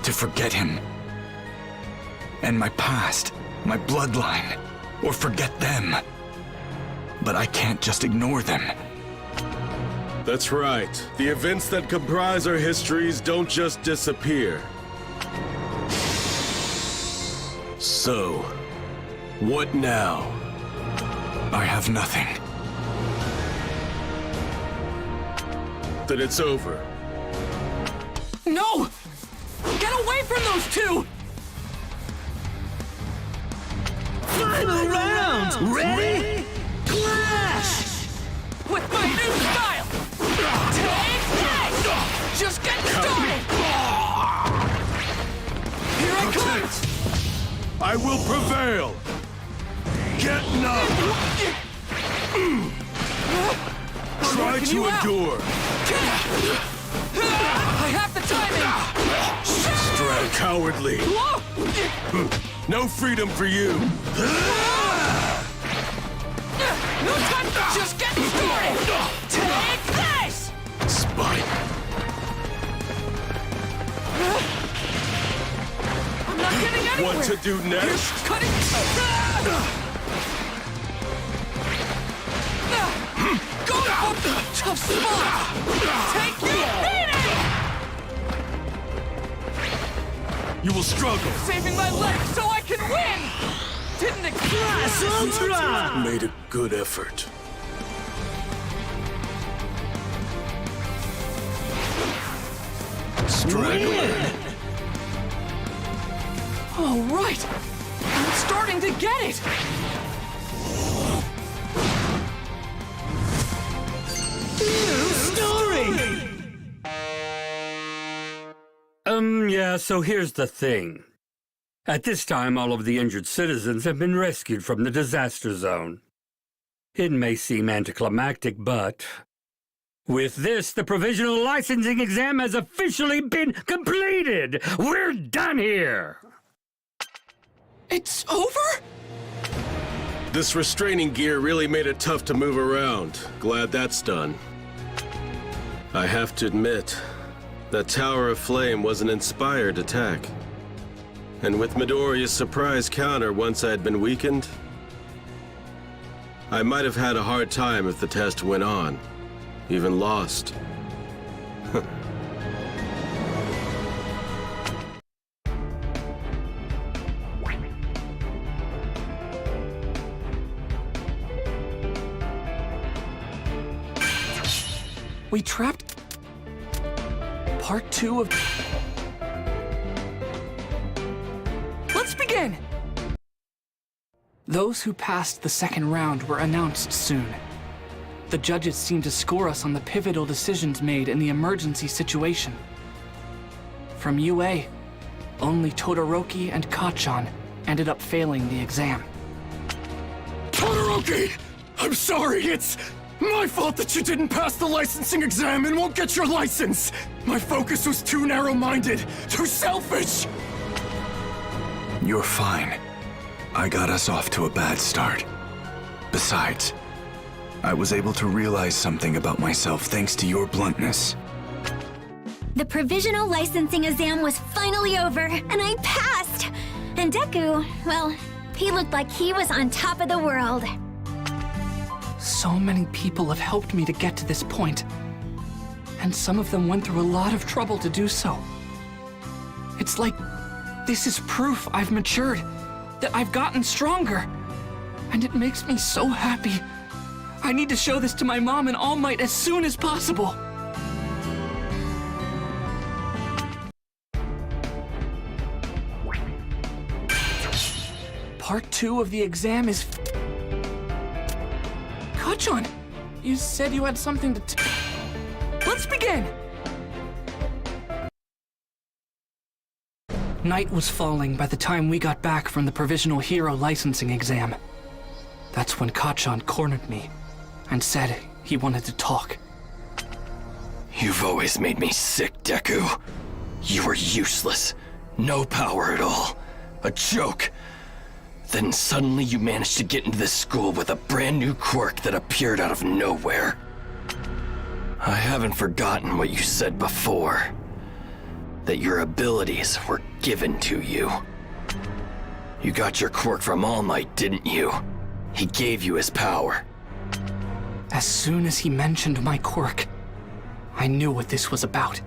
To forget him. And my past, my bloodline, or forget them. But I can't just ignore them. That's right. The events that comprise our histories don't just disappear. So, what now? I have nothing. Then it's over. No! Get away from those two! Final round! Ready? Clash! With my new style! Take this! Just getting started! Here I come! I will prevail! Get numb! Try to endure! I have the timing! Strike cowardly! No freedom for you! No time to just get started! Take this! Spike! I'm not getting anywhere! What to do next? Cut it! Go for the tough spot! Take your beating! You will struggle! Saving my life so I can win! Didn't Glass Ultra! Made a good effort. Straggler! All right! I'm starting to get it! New story! Yeah, so here's the thing. At this time, all of the injured citizens have been rescued from the disaster zone. It may seem anticlimactic, but with this, the provisional licensing exam has officially been completed! We're done here! It's over? This restraining gear really made it tough to move around. Glad that's done. I have to admit, that Tower of Flame was an inspired attack. And with Midoriya's surprise counter once I had been weakened, I might have had a hard time if the test went on, even lost. We trapped part 2 of... Let's begin! Those who passed the second round were announced soon. The judges seemed to score us on the pivotal decisions made in the emergency situation. From UA, only Todoroki and Kacchan ended up failing the exam. Todoroki! I'm sorry, it's my fault that you didn't pass the licensing exam and won't get your license! My focus was too narrow-minded, too selfish! You're fine. I got us off to a bad start. Besides, I was able to realize something about myself thanks to your bluntness. The provisional licensing exam was finally over, and I passed! And Deku, well, he looked like he was on top of the world. So many people have helped me to get to this point, and some of them went through a lot of trouble to do so. It's like this is proof I've matured, that I've gotten stronger, and it makes me so happy. I need to show this to my mom and All Might as soon as possible. Part 2 of the exam is... Kacchan, you said you had something to Let's begin! Night was falling by the time we got back from the Provisional Hero licensing exam. That's when Kacchan cornered me and said he wanted to talk. You've always made me sick, Deku. You were useless. No power at all. A joke. Then suddenly you managed to get into this school with a brand new quirk that appeared out of nowhere. I haven't forgotten what you said before. That your abilities were given to you. You got your quirk from All Might, didn't you? He gave you his power. As soon as he mentioned my quirk, I knew what this was about.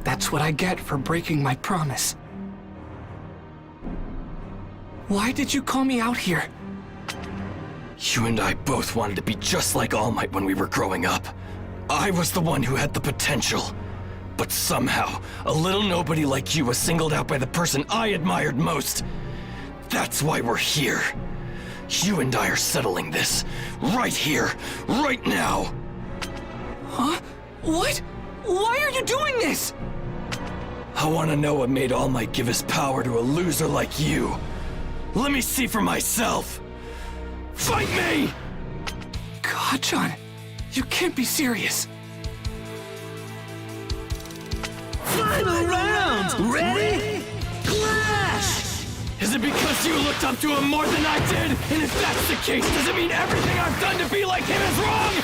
That's what I get for breaking my promise. Why did you call me out here? You and I both wanted to be just like All Might when we were growing up. I was the one who had the potential. But somehow, a little nobody like you was singled out by the person I admired most. That's why we're here. You and I are settling this. Right here. Right now. Huh? What? Why are you doing this? I want to know what made All Might give his power to a loser like you. Let me see for myself. Fight me! Kacchan, you can't be serious. Final round! Ready? Clash! Is it because you looked up to him more than I did? And if that's the case, does it mean everything I've done to be like him is wrong?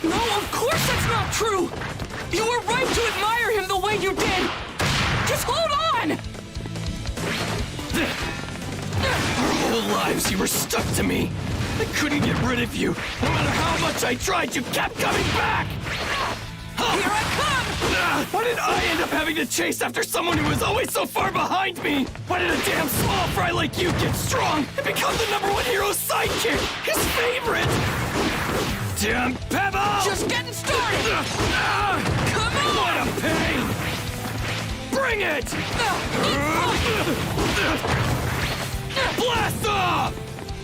No, of course that's not true! You were right to admire him the way you did! Just hold on! Our whole lives you were stuck to me. I couldn't get rid of you. No matter how much I tried, you kept coming back! Here I come! Why did I end up having to chase after someone who was always so far behind me? Why did a damn small fry like you get strong and become the #1 hero's sidekick? His favorite! Damn Pebble! Just getting started! Come on! What a pain! Bring it! Blast off!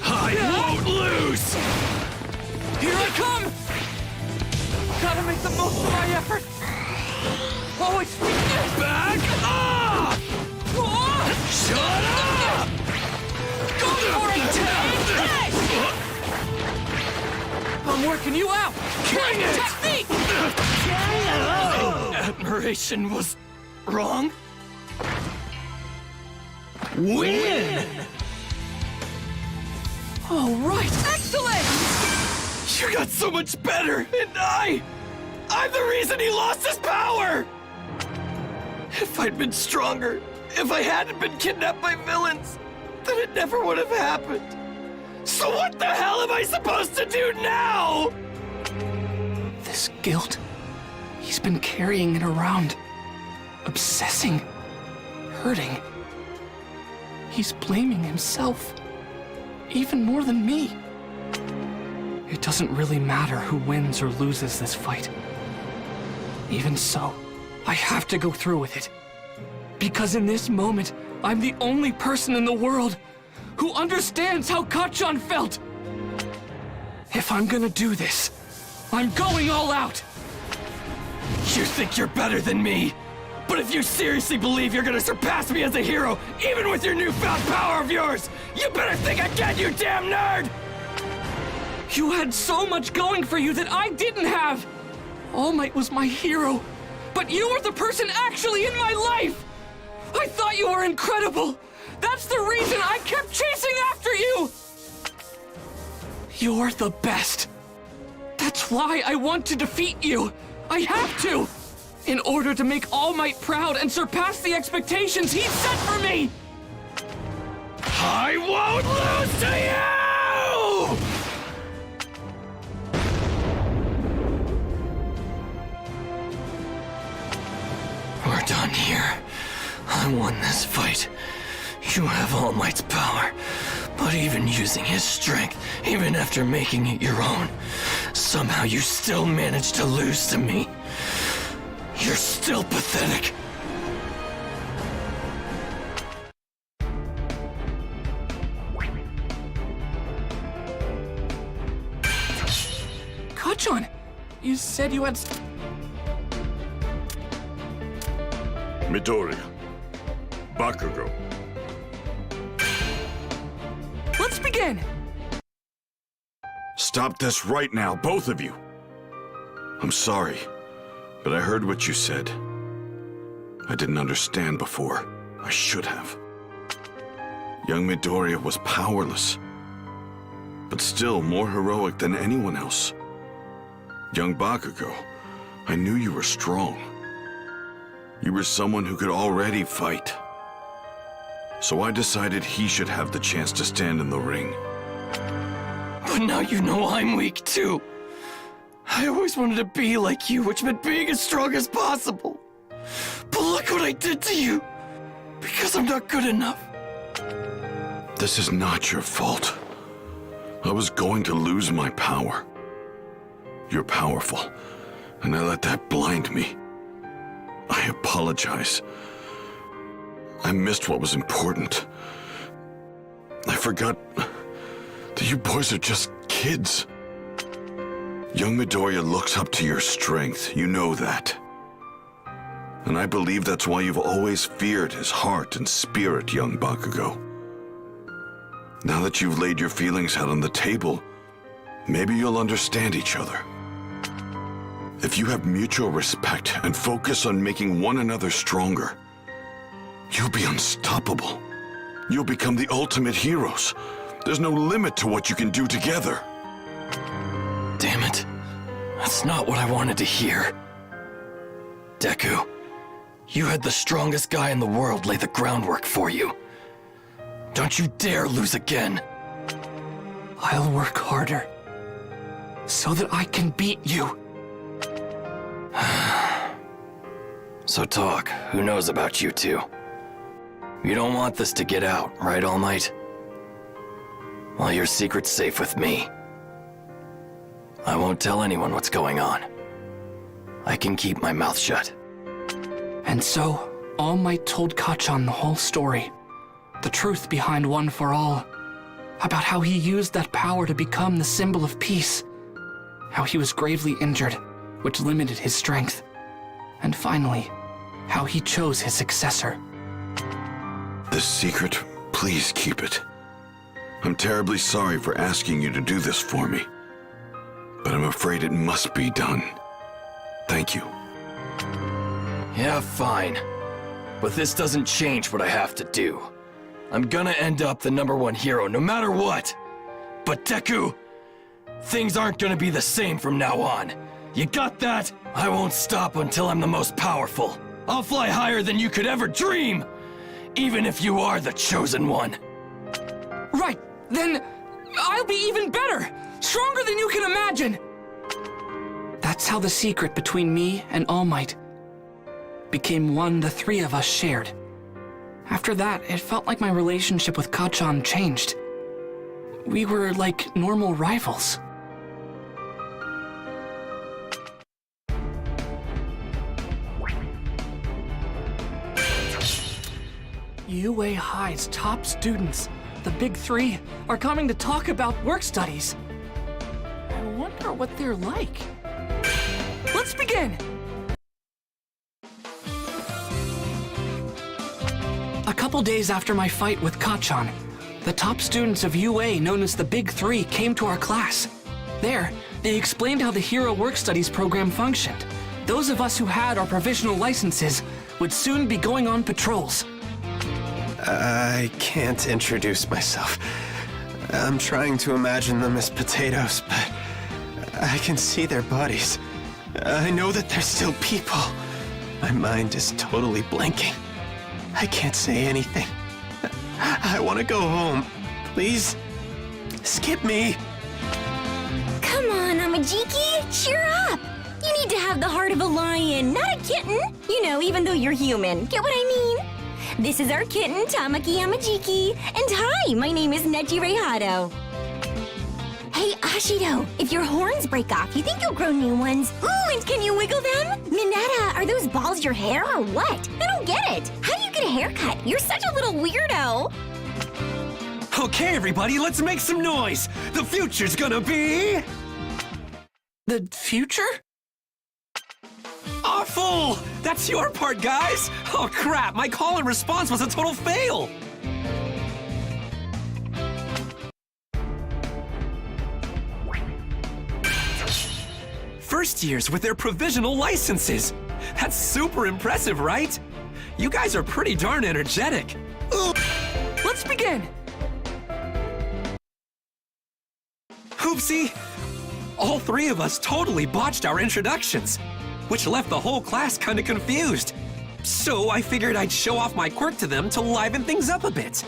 I won't lose! Here I come! Gotta make the most of my effort. Always back off! Shut up! Go for it, Ted! I'm working you out. Bring it! Technique! Admiration was wrong. Win! All right, excellent! You got so much better, and I'm the reason he lost his power! If I'd been stronger, if I hadn't been kidnapped by villains, then it never would have happened. So what the hell am I supposed to do now? This guilt, he's been carrying it around, obsessing, hurting. He's blaming himself, even more than me. It doesn't really matter who wins or loses this fight. Even so, I have to go through with it. Because in this moment, I'm the only person in the world who understands how Kacchan felt. If I'm gonna do this, I'm going all out. You think you're better than me? But if you seriously believe you're gonna surpass me as a hero, even with your newfound power of yours, you better think again, you damn nerd! You had so much going for you that I didn't have. All Might was my hero, but you were the person actually in my life. I thought you were incredible. That's the reason I kept chasing after you. You're the best. That's why I want to defeat you. I have to. In order to make All Might proud and surpass the expectations he set for me! I won't lose to you! We're done here. I won this fight. You have All Might's power, but even using his strength, even after making it your own, somehow you still managed to lose to me. You're still pathetic. Kacchan, you said you had... Midoriya. Bakugo. Let's begin! Stop this right now, both of you. I'm sorry, but I heard what you said. I didn't understand before. I should have. Young Midoriya was powerless, but still more heroic than anyone else. Young Bakugo, I knew you were strong. You were someone who could already fight. So I decided he should have the chance to stand in the ring. But now you know I'm weak too. I always wanted to be like you, which meant being as strong as possible. But look what I did to you! Because I'm not good enough. This is not your fault. I was going to lose my power. You're powerful, and I let that blind me. I apologize. I missed what was important. I forgot that you boys are just kids. Young Midoriya looks up to your strength, you know that. And I believe that's why you've always feared his heart and spirit, young Bakugo. Now that you've laid your feelings out on the table, maybe you'll understand each other. If you have mutual respect and focus on making one another stronger, you'll be unstoppable. You'll become the ultimate heroes. There's no limit to what you can do together. Damn it. That's not what I wanted to hear. Deku, you had the strongest guy in the world lay the groundwork for you. Don't you dare lose again. I'll work harder, so that I can beat you. So talk, who knows about you two? You don't want this to get out, right, All Might? Well, your secret's safe with me. I won't tell anyone what's going on. I can keep my mouth shut. And so, All Might told Kacchan the whole story. The truth behind One for All. About how he used that power to become the symbol of peace. How he was gravely injured, which limited his strength. And finally, how he chose his successor. This secret, please keep it. I'm terribly sorry for asking you to do this for me, but I'm afraid it must be done. Thank you. Yeah, fine. But this doesn't change what I have to do. I'm gonna end up the #1 hero no matter what. But Deku, things aren't gonna be the same from now on. You got that? I won't stop until I'm the most powerful. I'll fly higher than you could ever dream, even if you are the chosen one. Right, then I'll be even better, stronger than you can imagine. That's how the secret between me and All Might became one the three of us shared. After that, it felt like my relationship with Kacchan changed. We were like normal rivals. UA High's top students, the Big Three, are coming to talk about work studies. I wonder what they're like. Let's begin! A couple days after my fight with Kacchan, the top students of UA, known as the Big Three, came to our class. There, they explained how the Hero Work Studies program functioned. Those of us who had our provisional licenses would soon be going on patrols. I can't introduce myself. I'm trying to imagine them as potatoes, but I can see their bodies. I know that they're still people. My mind is totally blanking. I can't say anything. I want to go home. Please, skip me. Come on, Amajiki, cheer up! You need to have the heart of a lion, not a kitten. You know, even though you're human. Get what I mean? This is our kitten, Tamaki Amajiki. And hi, my name is Neji Reihado. Hey, Ashido, if your horns break off, you think you'll grow new ones? Ooh, and can you wiggle them? Mineta, are those balls your hair or what? I don't get it. How do you get a haircut? You're such a little weirdo. Okay, everybody, let's make some noise. The future's gonna be... The future? Awful! That's your part, guys! Oh crap, my call and response was a total fail! First years with their provisional licenses! That's super impressive, right? You guys are pretty darn energetic. Let's begin! Oopsie! All three of us totally botched our introductions, which left the whole class kinda confused. So I figured I'd show off my quirk to them to liven things up a bit.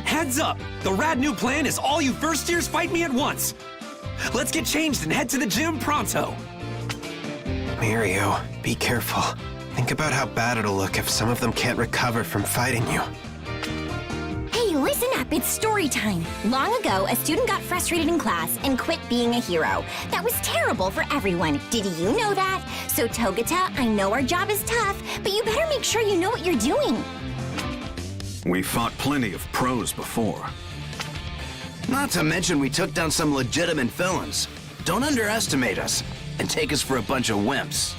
Heads up! The rad new plan is all you first years fight me at once! Let's get changed and head to the gym pronto! Mirio, be careful. Think about how bad it'll look if some of them can't recover from fighting you. Hey, listen up, it's story time. Long ago, a student got frustrated in class and quit being a hero. That was terrible for everyone. Did you know that? So Togata, I know our job is tough, but you better make sure you know what you're doing. We fought plenty of pros before. Not to mention we took down some legitimate villains. Don't underestimate us and take us for a bunch of wimps.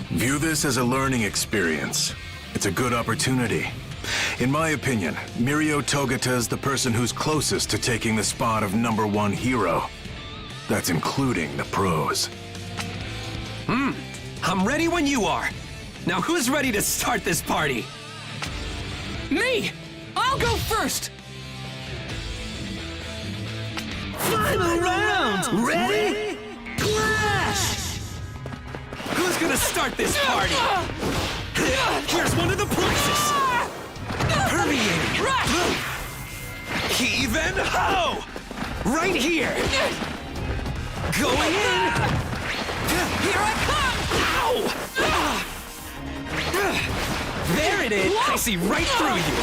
View this as a learning experience. It's a good opportunity. In my opinion, Mirio Togata is the person who's closest to taking the spot of #1 hero. That's including the pros. I'm ready when you are. Now who's ready to start this party? Me! I'll go first! Final round! Ready? Clash! Who's gonna start this party? Here's one of the prizes! Permeating! Heave and ho! Right here! Going in! Here I come! Ow! There it is! I see right through you!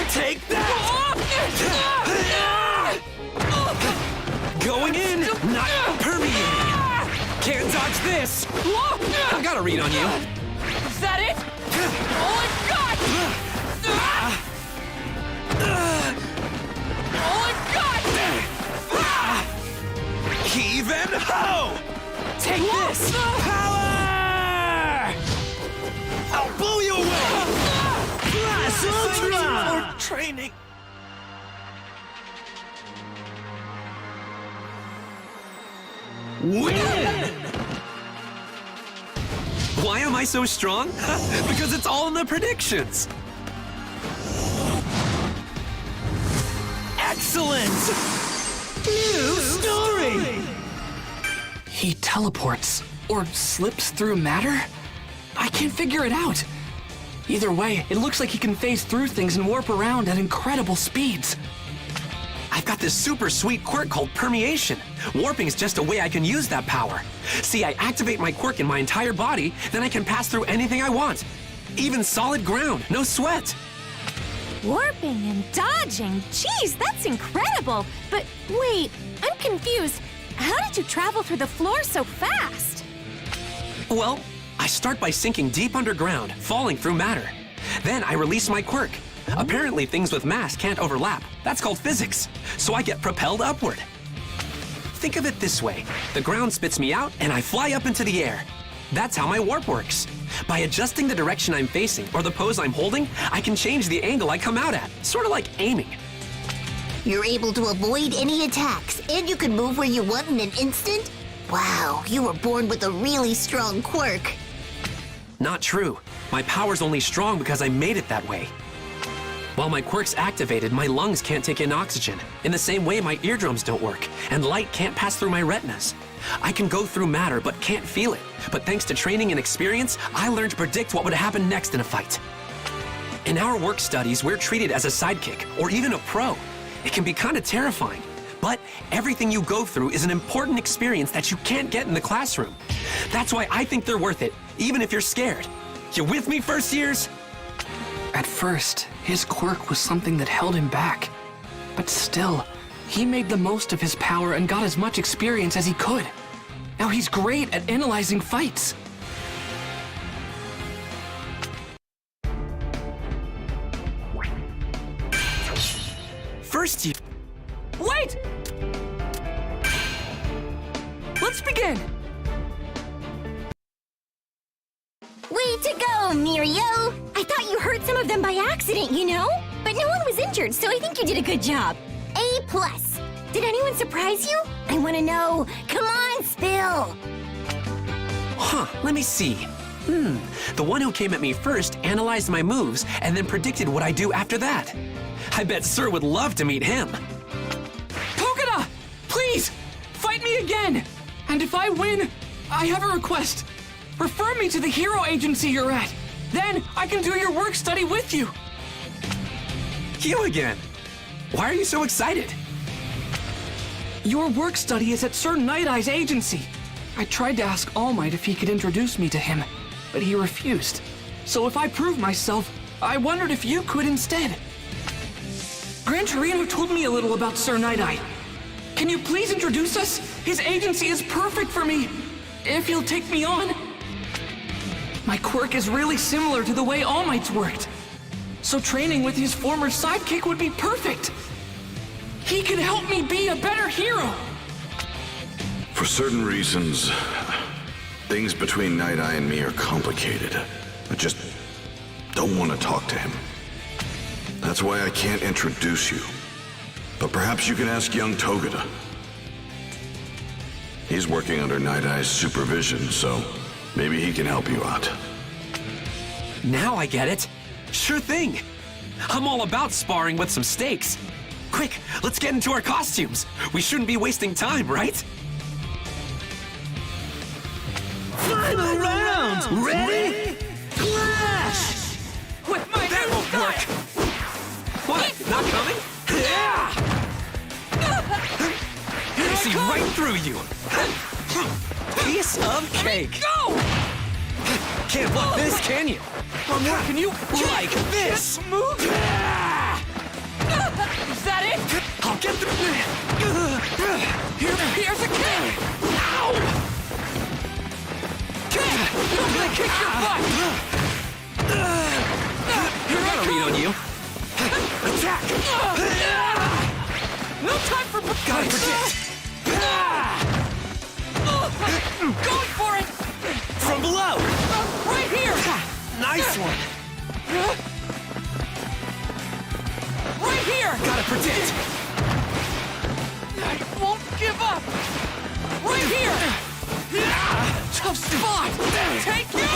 Take that! Going in, not permeating! Can't dodge this! I got a read on you! Is that it? All I've got! All I've got! Heave and ho! Take this! Power! I'll blow you away! Blast Ultra! More training. Win! Why am I so strong? Because it's all in the predictions! Excellent! New story! He teleports or slips through matter? I can't figure it out. Either way, it looks like he can phase through things and warp around at incredible speeds. I've got this super sweet quirk called permeation. Warping is just a way I can use that power. See, I activate my quirk in my entire body, then I can pass through anything I want. Even solid ground, no sweat. Warping and dodging. Geez, that's incredible. But wait, I'm confused. How did you travel through the floor so fast? Well, I start by sinking deep underground, falling through matter. Then I release my quirk. Apparently things with mass can't overlap. That's called physics. So I get propelled upward. Think of it this way. The ground spits me out and I fly up into the air. That's how my warp works. By adjusting the direction I'm facing or the pose I'm holding, I can change the angle I come out at, sort of like aiming. You're able to avoid any attacks, and you can move where you want in an instant? Wow, you were born with a really strong quirk. Not true. My power's only strong because I made it that way. While my quirk's activated, my lungs can't take in oxygen. In the same way, my eardrums don't work, and light can't pass through my retinas. I can go through matter, but can't feel it. But thanks to training and experience, I learned to predict what would happen next in a fight. In our work studies, we're treated as a sidekick, or even a pro. It can be kind of terrifying. But everything you go through is an important experience that you can't get in the classroom. That's why I think they're worth it, even if you're scared. You with me, first years? At first, his quirk was something that held him back. But still, he made the most of his power and got as much experience as he could. Now he's great at analyzing fights. First year. Wait! Let's begin! Way to go, Mirio! I thought you hurt some of them by accident, you know? But no one was injured, so I think you did a good job. A+. Did anyone surprise you? I want to know. Come on, spill! Huh, let me see. The one who came at me first analyzed my moves and then predicted what I do after that. I bet Sir would love to meet him. Togeda! Please! Fight me again! And if I win, I have a request. Refer me to the hero agency you're at. Then I can do your work study with you. You again? Why are you so excited? Your work study is at Sir Night Eye's agency. I tried to ask All Might if he could introduce me to him, but he refused. So if I prove myself, I wondered if you could instead. Gran Torino told me a little about Sir Night Eye. Can you please introduce us? His agency is perfect for me, if he'll take me on. My quirk is really similar to the way All Might's worked. So training with his former sidekick would be perfect. He could help me be a better hero. For certain reasons, things between Night Eye and me are complicated. I just don't want to talk to him. That's why I can't introduce you. But perhaps you can ask young Togeda. He's working under Night Eye's supervision, so maybe he can help you out. Now I get it. Sure thing. I'm all about sparring with some stakes. Quick, let's get into our costumes. We shouldn't be wasting time, right? Final round! Ready? Clash! With my that won't work. What? Not coming? I see right through you. Piece of cake. Go! Can't block this, can you? Can you Like this? move? Is that it? I'll get through. Here's a kick! Ow! Kick! I'm gonna kick your butt! You're gonna read on you. Attack! No time for... Gotta predict. Going for it! From below! Right here! Nice one! Right here! Gotta predict! I won't give up! Right here! Tough spot! Take you!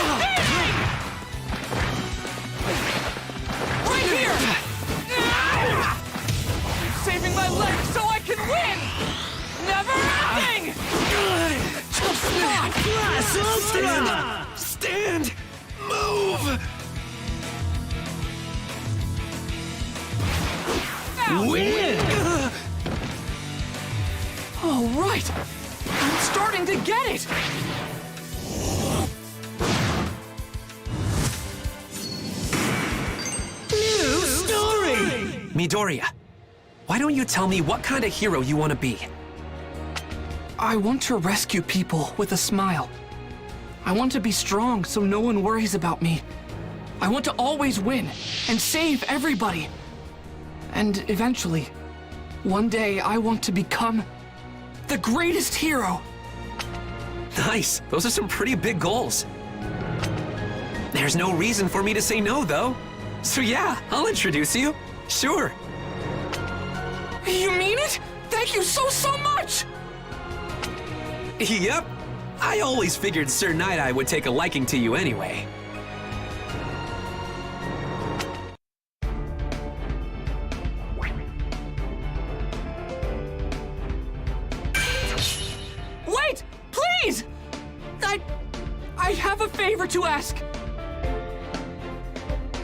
Right here! Saving my legs Stand! Move! Win! All right! I'm starting to get it! New story! Midoriya, why don't you tell me what kind of hero you want to be? I want to rescue people with a smile. I want to be strong so no one worries about me. I want to always win and save everybody. And eventually, one day I want to become the greatest hero. Nice. Those are some pretty big goals. There's no reason for me to say no, though. So yeah, I'll introduce you. Sure. You mean it? Thank you so much! Yep. I always figured Sir Night-Eye would take a liking to you anyway. Wait! Please! I have a favor to ask.